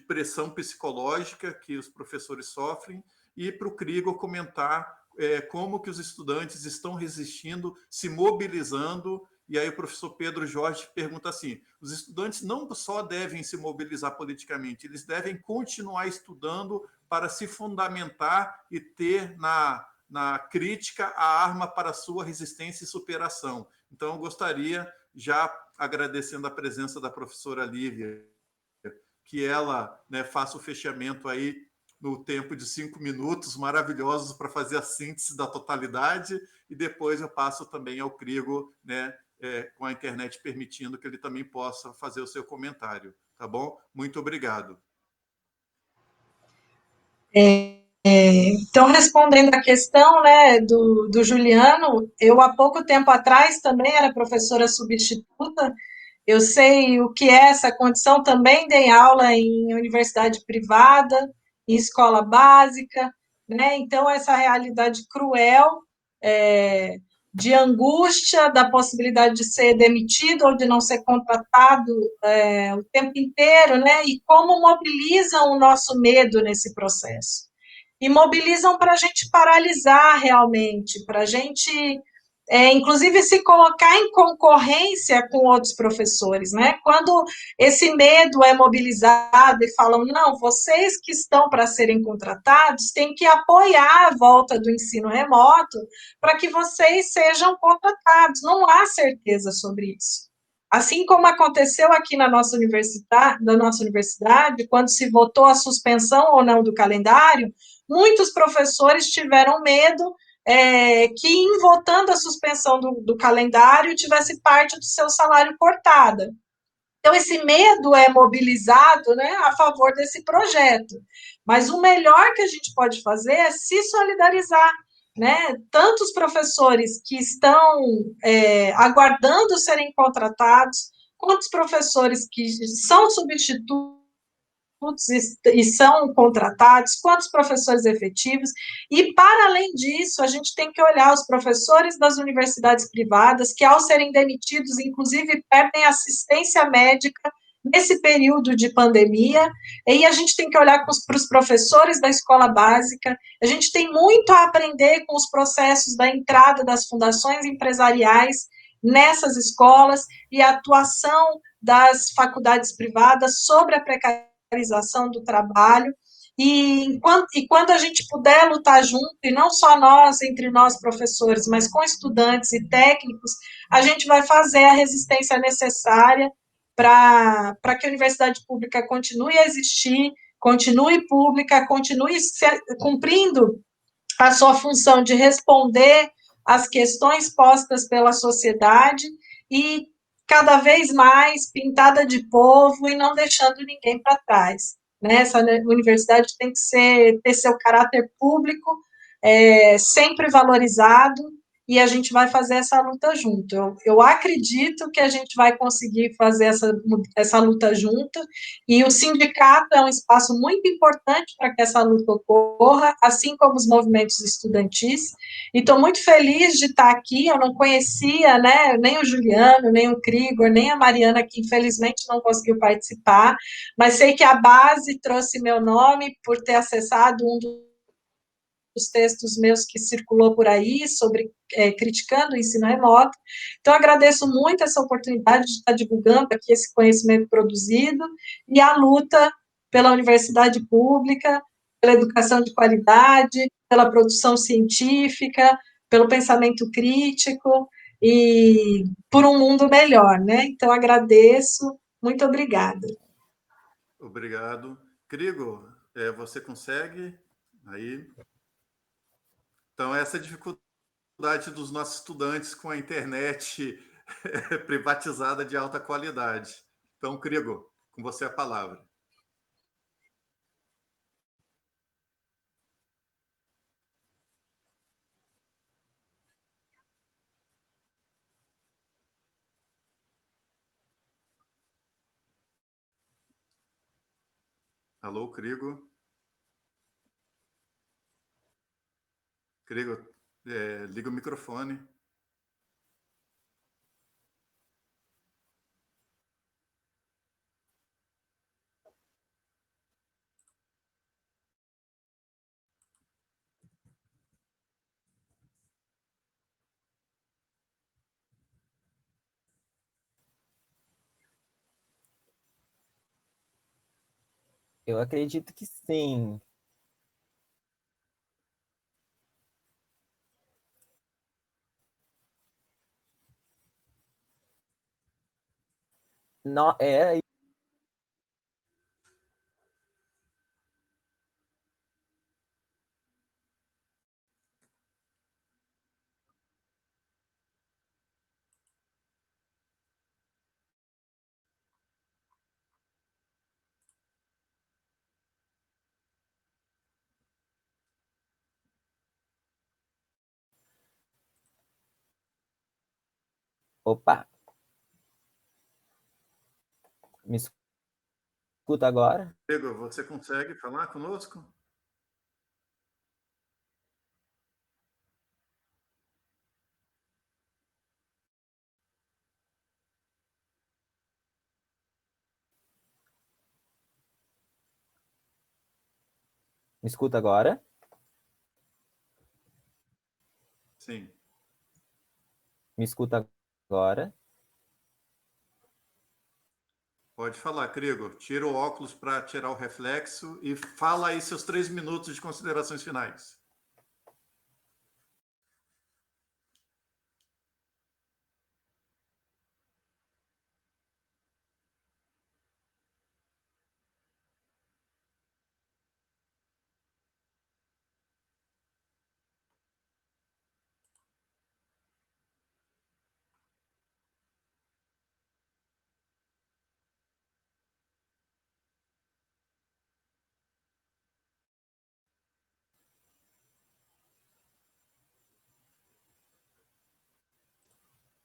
Speaker 1: pressão psicológica que os professores sofrem, e para o Crigo comentar como que os estudantes estão resistindo, se mobilizando. E aí o professor Pedro Jorge pergunta assim: os estudantes não só devem se mobilizar politicamente, eles devem continuar estudando para se fundamentar e ter na crítica a arma para sua resistência e superação. Então, eu gostaria, já agradecendo a presença da professora Lívia, que ela, né, faça o fechamento aí no tempo de 5 minutos, maravilhosos para fazer a síntese da totalidade, e depois eu passo também ao Crigo, né, com a internet permitindo que ele também possa fazer o seu comentário. Tá bom? Muito obrigado.
Speaker 2: Então, respondendo à questão, né, do Juliano, eu há pouco tempo atrás também era professora substituta, eu sei o que é essa condição, também dei aula em universidade privada, em escola básica, né, então essa realidade cruel, é, de angústia, da possibilidade de ser demitido ou de não ser contratado o tempo inteiro, né, e como mobilizam o nosso medo nesse processo. E mobilizam para a gente paralisar realmente, para a gente, inclusive, se colocar em concorrência com outros professores, né? Quando esse medo é mobilizado e falam, não, vocês que estão para serem contratados têm que apoiar a volta do ensino remoto para que vocês sejam contratados. Não há certeza sobre isso. Assim como aconteceu aqui na nossa universidade, quando se votou a suspensão ou não do calendário, muitos professores tiveram medo que, em votando a suspensão do calendário, tivesse parte do seu salário cortada. Então, esse medo é mobilizado, né, a favor desse projeto. Mas o melhor que a gente pode fazer é se solidarizar, né? Tanto os professores que estão aguardando serem contratados, quanto os professores que são substitutos e são contratados, quantos professores efetivos, e para além disso, a gente tem que olhar os professores das universidades privadas, que ao serem demitidos, inclusive, perdem assistência médica nesse período de pandemia, e a gente tem que olhar para os professores da escola básica, a gente tem muito a aprender com os processos da entrada das fundações empresariais nessas escolas e a atuação das faculdades privadas sobre a precarização do trabalho, e quando a gente puder lutar junto, e não só nós, entre nós professores, mas com estudantes e técnicos, a gente vai fazer a resistência necessária para que a universidade pública continue a existir, continue pública, continue cumprindo a sua função de responder às questões postas pela sociedade e cada vez mais pintada de povo e não deixando ninguém para trás. Né? Essa universidade tem que ter seu caráter público, sempre valorizado, e a gente vai fazer essa luta junto. Eu acredito que a gente vai conseguir fazer essa luta junto, e o sindicato é um espaço muito importante para que essa luta ocorra, assim como os movimentos estudantis, e estou muito feliz de estar aqui. Eu não conhecia, né, nem o Juliano, nem o Krigor, nem a Mariana, que infelizmente não conseguiu participar, mas sei que a base trouxe meu nome por ter acessado um dos textos meus que circulou por aí, sobre criticando o ensino remoto. Então, agradeço muito essa oportunidade de estar divulgando aqui esse conhecimento produzido e a luta pela universidade pública, pela educação de qualidade, pela produção científica, pelo pensamento crítico e por um mundo melhor, né? Então, agradeço, muito obrigada.
Speaker 1: Obrigado. Crigo, você consegue? Aí. Então, essa é a dificuldade dos nossos estudantes com a internet privatizada de alta qualidade. Então, Crigo, com você a palavra. Alô, Crigo? Crigo, liga o microfone.
Speaker 3: Eu acredito que sim. Não, opa, me escuta agora?
Speaker 1: Crigo, você consegue falar conosco?
Speaker 3: Me escuta agora?
Speaker 1: Sim.
Speaker 3: Me escuta agora?
Speaker 1: Pode falar, Crigo. Tira o óculos para tirar o reflexo e fala aí seus 3 minutos de considerações finais.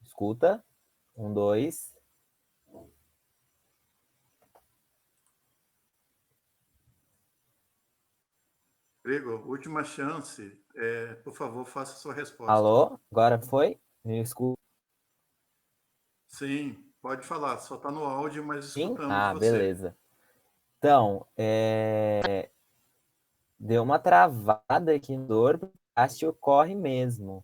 Speaker 3: Escuta. 1, 2.
Speaker 1: Crigo, última chance. Por favor, faça a sua resposta.
Speaker 3: Alô? Agora foi? Me escuta?
Speaker 1: Sim, pode falar. Só está no áudio, mas
Speaker 3: Sim?
Speaker 1: escutamos
Speaker 3: Ah,
Speaker 1: você.
Speaker 3: beleza. Então, deu uma travada aqui no dor, porque o desgaste ocorre mesmo.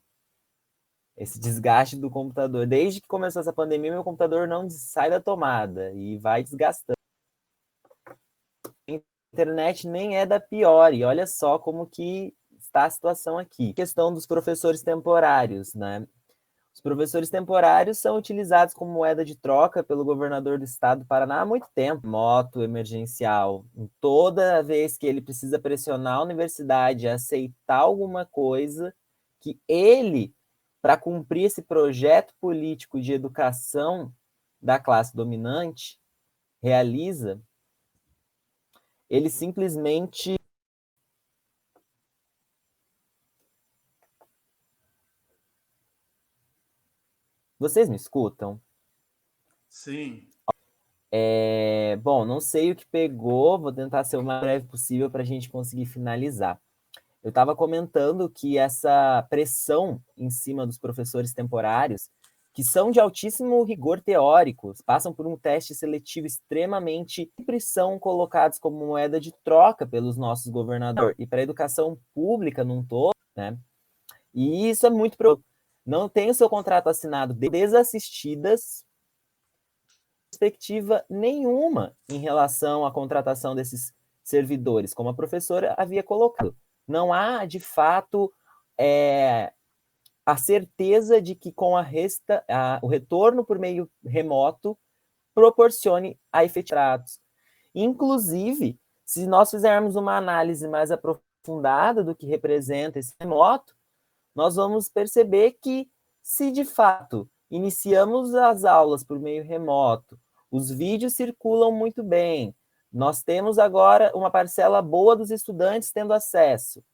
Speaker 3: Esse desgaste do computador. Desde que começou essa pandemia, meu computador não sai da tomada e vai desgastando. A internet nem é da pior, e olha só como que está a situação aqui. Questão dos professores temporários, né? Os professores temporários são utilizados como moeda de troca pelo governador do estado do Paraná há muito tempo. Moto emergencial. Toda vez que ele precisa pressionar a universidade a aceitar alguma coisa que ele, para cumprir esse projeto político de educação da classe dominante, realiza, ele simplesmente... Vocês me escutam?
Speaker 1: Sim.
Speaker 3: Bom, não sei o que pegou, vou tentar ser o mais breve possível para a gente conseguir finalizar. Eu estava comentando que essa pressão em cima dos professores temporários, que são de altíssimo rigor teórico, passam por um teste seletivo extremamente, sempre são colocados como moeda de troca pelos nossos governadores e para a educação pública num todo, né? E isso é muito... Não tem o seu contrato assinado, desassistidas, perspectiva nenhuma em relação à contratação desses servidores, como a professora havia colocado. Não há, de fato, a certeza de que com o retorno por meio remoto proporcione a efetivados. Inclusive, se nós fizermos uma análise mais aprofundada do que representa esse remoto, nós vamos perceber que, se de fato iniciamos as aulas por meio remoto, os vídeos circulam muito bem, nós temos agora uma parcela boa dos estudantes tendo acesso,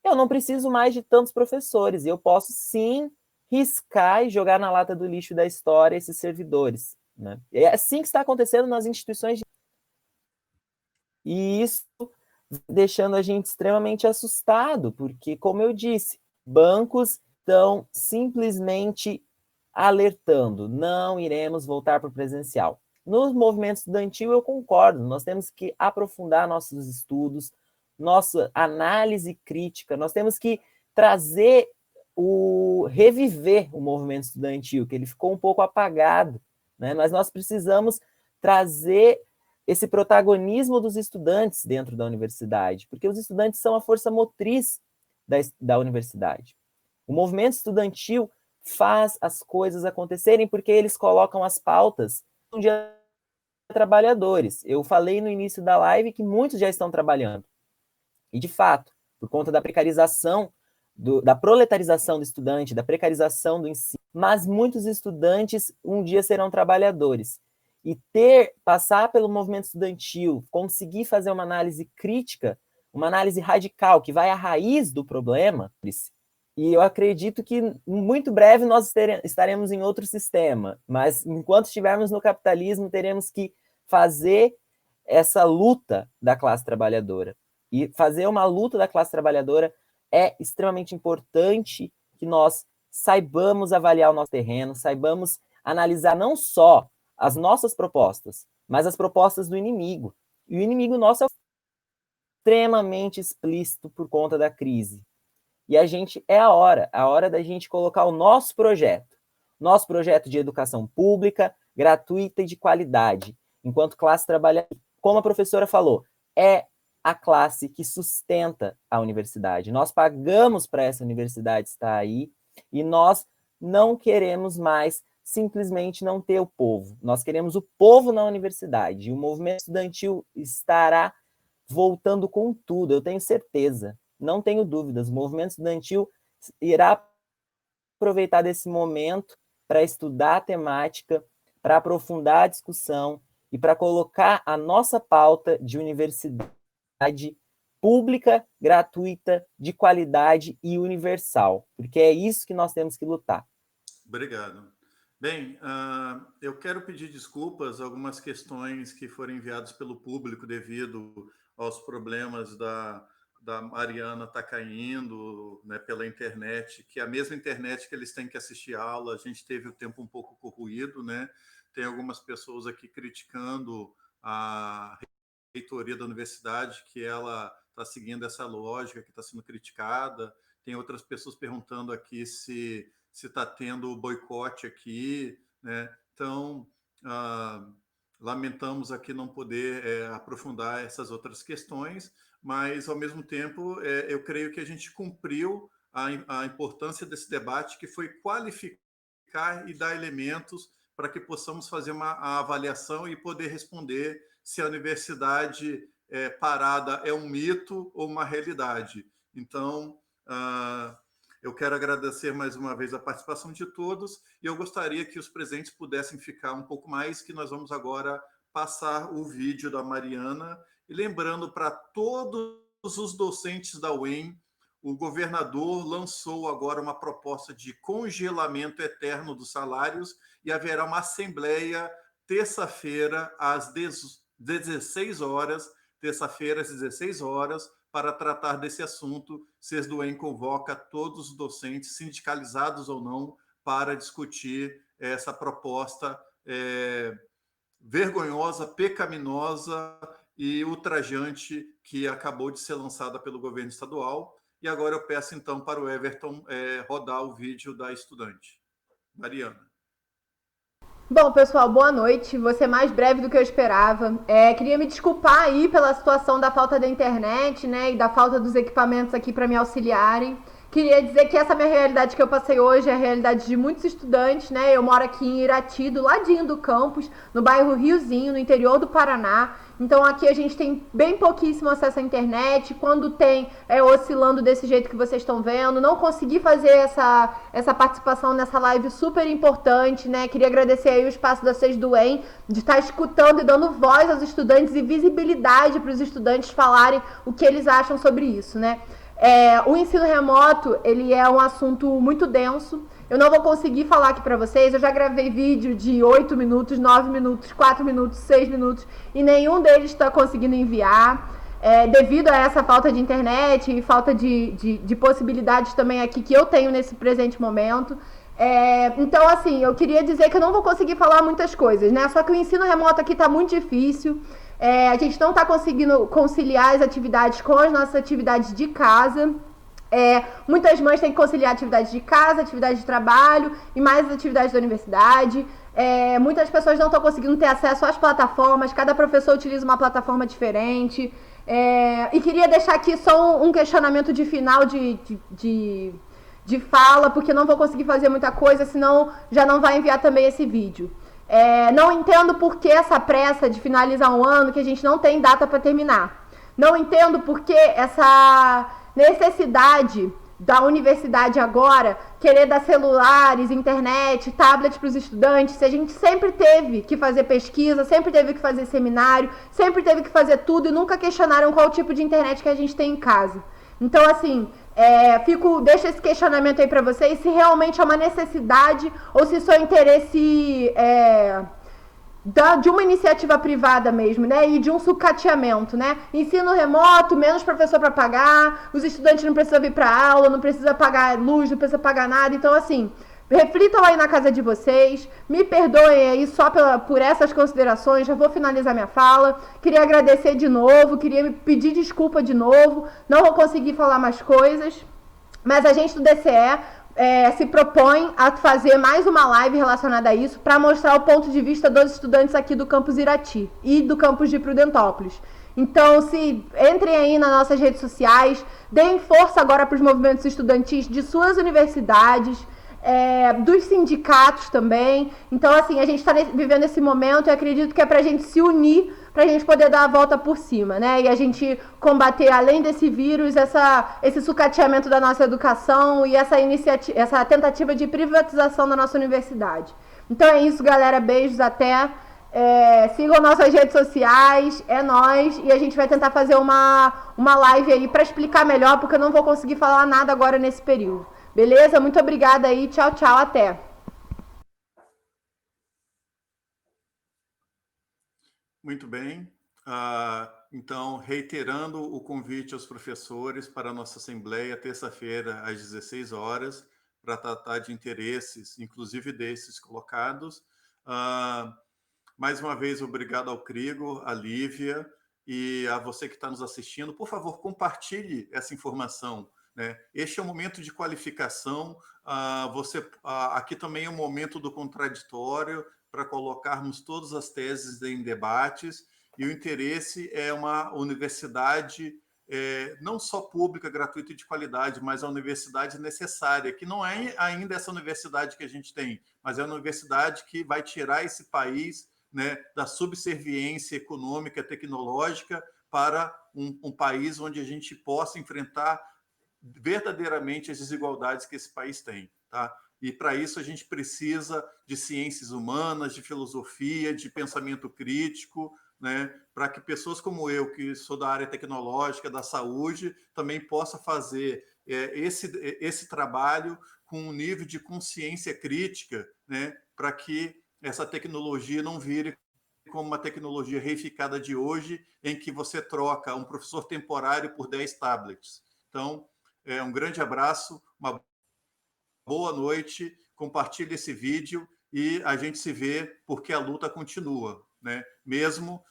Speaker 3: eu não preciso mais de tantos professores, e eu posso sim riscar e jogar na lata do lixo da história esses servidores, né? É assim que está acontecendo nas instituições E isso deixando a gente extremamente assustado, porque, como eu disse, bancos estão simplesmente alertando, não iremos voltar para o presencial. No movimento estudantil, eu concordo, nós temos que aprofundar nossos estudos, nossa análise crítica, nós temos que reviver o movimento estudantil, que ele ficou um pouco apagado, né? Mas nós precisamos trazer esse protagonismo dos estudantes dentro da universidade, porque os estudantes são a força motriz da universidade. O movimento estudantil faz as coisas acontecerem porque eles colocam as pautas de trabalhadores. Eu falei no início da live que muitos já estão trabalhando. E, de fato, por conta da precarização, da proletarização do estudante, da precarização do ensino, mas muitos estudantes um dia serão trabalhadores. E passar pelo movimento estudantil, conseguir fazer uma análise crítica, uma análise radical, que vai à raiz do problema, e eu acredito que muito breve nós estaremos em outro sistema, mas enquanto estivermos no capitalismo, teremos que fazer essa luta da classe trabalhadora. E fazer uma luta da classe trabalhadora é extremamente importante que nós saibamos avaliar o nosso terreno, saibamos analisar não só as nossas propostas, mas as propostas do inimigo. E o inimigo nosso é extremamente explícito por conta da crise. E é a hora da gente colocar o nosso projeto de educação pública, gratuita e de qualidade, enquanto classe trabalhadora, como a professora falou, é a classe que sustenta a universidade. Nós pagamos para essa universidade estar aí e nós não queremos mais simplesmente não ter o povo. Nós queremos o povo na universidade. E o movimento estudantil estará voltando com tudo, eu tenho certeza. Não tenho dúvidas. O movimento estudantil irá aproveitar desse momento para estudar a temática, para aprofundar a discussão e para colocar a nossa pauta de universidade pública, gratuita, de qualidade e universal, porque é isso que nós temos que lutar.
Speaker 1: Obrigado. Bem, eu quero pedir desculpas a algumas questões que foram enviadas pelo público devido aos problemas da Mariana está caindo, né, pela internet, que é a mesma internet que eles têm que assistir a aula. A gente teve o tempo um pouco corroído, né? Tem algumas pessoas aqui criticando a reitoria da universidade, que ela está seguindo essa lógica que está sendo criticada. Tem outras pessoas perguntando aqui se está tendo boicote aqui, né? Então, lamentamos aqui não poder aprofundar essas outras questões, mas, ao mesmo tempo, eu creio que a gente cumpriu a importância desse debate, que foi qualificar e dar elementos para que possamos fazer a avaliação e poder responder se a universidade parada é um mito ou uma realidade. Então, eu quero agradecer mais uma vez a participação de todos e eu gostaria que os presentes pudessem ficar um pouco mais, que nós vamos agora passar o vídeo da Mariana. E lembrando para todos os docentes da UEM, o governador lançou agora uma proposta de congelamento eterno dos salários e haverá uma assembleia terça-feira às 16 horas, terça-feira às 16 horas, para tratar desse assunto. CESDUEM convoca todos os docentes, sindicalizados ou não, para discutir essa proposta vergonhosa, pecaminosa e ultrajante que acabou de ser lançada pelo governo estadual. E agora eu peço, então, para o Everton rodar o vídeo da estudante. Mariana.
Speaker 4: Bom, pessoal, boa noite. Vou ser mais breve do que eu esperava. Queria me desculpar aí pela situação da falta da internet, né, e da falta dos equipamentos aqui para me auxiliarem. Queria dizer que essa minha realidade que eu passei hoje é a realidade de muitos estudantes, né? Eu moro aqui em Irati, do ladinho do campus, no bairro Riozinho, no interior do Paraná. Então aqui a gente tem bem pouquíssimo acesso à internet. Quando tem, oscilando desse jeito que vocês estão vendo. Não consegui fazer essa participação nessa live super importante, né? Queria agradecer aí o espaço da CESDUEM de estar escutando e dando voz aos estudantes e visibilidade para os estudantes falarem o que eles acham sobre isso, né? O ensino remoto, ele é um assunto muito denso. Eu não vou conseguir falar aqui para vocês. Eu já gravei vídeo de 8 minutos, 9 minutos, 4 minutos, 6 minutos e nenhum deles está conseguindo enviar. Devido a essa falta de internet e falta de possibilidades também aqui que eu tenho nesse presente momento. Então, assim, eu queria dizer que eu não vou conseguir falar muitas coisas, né? Só que o ensino remoto aqui está muito difícil. A gente não está conseguindo conciliar as atividades com as nossas atividades de casa. Muitas mães têm que conciliar atividades de casa, atividades de trabalho e mais as atividades da universidade. Muitas pessoas não estão conseguindo ter acesso às plataformas, cada professor utiliza uma plataforma diferente. E queria deixar aqui só um questionamento de final de fala, porque não vou conseguir fazer muita coisa, senão já não vai enviar também esse vídeo. Não entendo por que essa pressa de finalizar um ano que a gente não tem data para terminar. Não entendo por que essa necessidade da universidade agora querer dar celulares, internet, tablet para os estudantes, se a gente sempre teve que fazer pesquisa, sempre teve que fazer seminário, sempre teve que fazer tudo e nunca questionaram qual tipo de internet que a gente tem em casa. Então, assim, deixo esse questionamento aí para vocês, se realmente é uma necessidade ou se só é interesse de uma iniciativa privada mesmo, né? E de um sucateamento, né? Ensino remoto, menos professor para pagar, os estudantes não precisam vir para aula, não precisa pagar luz, não precisa pagar nada. Então, assim, reflitam aí na casa de vocês, me perdoem aí só por essas considerações, já vou finalizar minha fala. Queria agradecer de novo, queria me pedir desculpa de novo, não vou conseguir falar mais coisas, mas a gente do DCE se propõe a fazer mais uma live relacionada a isso para mostrar o ponto de vista dos estudantes aqui do campus Irati e do campus de Prudentópolis. Então, entrem aí nas nossas redes sociais, deem força agora para os movimentos estudantis de suas universidades, dos sindicatos também. Então, assim, a gente está vivendo esse momento e acredito que é para a gente se unir, para a gente poder dar a volta por cima, né? E a gente combater, além desse vírus, esse sucateamento da nossa educação e essa tentativa de privatização da nossa universidade. Então é isso, galera. Beijos, até. Sigam nossas redes sociais, é nóis. E a gente vai tentar fazer uma live aí para explicar melhor, porque eu não vou conseguir falar nada agora nesse período. Beleza? Muito obrigada aí. Tchau, tchau. Até.
Speaker 1: Muito bem. Então, reiterando o convite aos professores para a nossa Assembleia, terça-feira, às 16 horas, para tratar de interesses, inclusive desses colocados. Mais uma vez, obrigado ao Crigo, à Lívia e a você que está nos assistindo. Por favor, compartilhe essa informação, né? Este é um momento de qualificação. Aqui também é um momento do contraditório, para colocarmos todas as teses em debates, e o interesse é uma universidade não só pública, gratuita e de qualidade, mas a universidade necessária, que não é ainda essa universidade que a gente tem, mas é a universidade que vai tirar esse país, né, da subserviência econômica, tecnológica, para um país onde a gente possa enfrentar verdadeiramente as desigualdades que esse país tem, tá? E para isso a gente precisa de ciências humanas, de filosofia, de pensamento crítico, né? Para que pessoas como eu, que sou da área tecnológica, da saúde, também possa fazer esse trabalho com um nível de consciência crítica, né? Para que essa tecnologia não vire como uma tecnologia reificada de hoje, em que você troca um professor temporário por 10 tablets. Então, um grande abraço, uma boa noite, compartilhe esse vídeo e a gente se vê, porque a luta continua, né? Mesmo,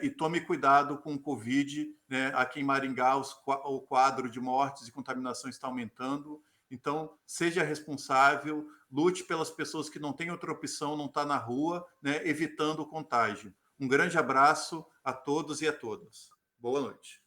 Speaker 1: e tome cuidado com o Covid, né? Aqui em Maringá o quadro de mortes e contaminação está aumentando, então seja responsável, lute pelas pessoas que não têm outra opção, não está na rua, né? Evitando o contágio. Um grande abraço a todos e a todas. Boa noite.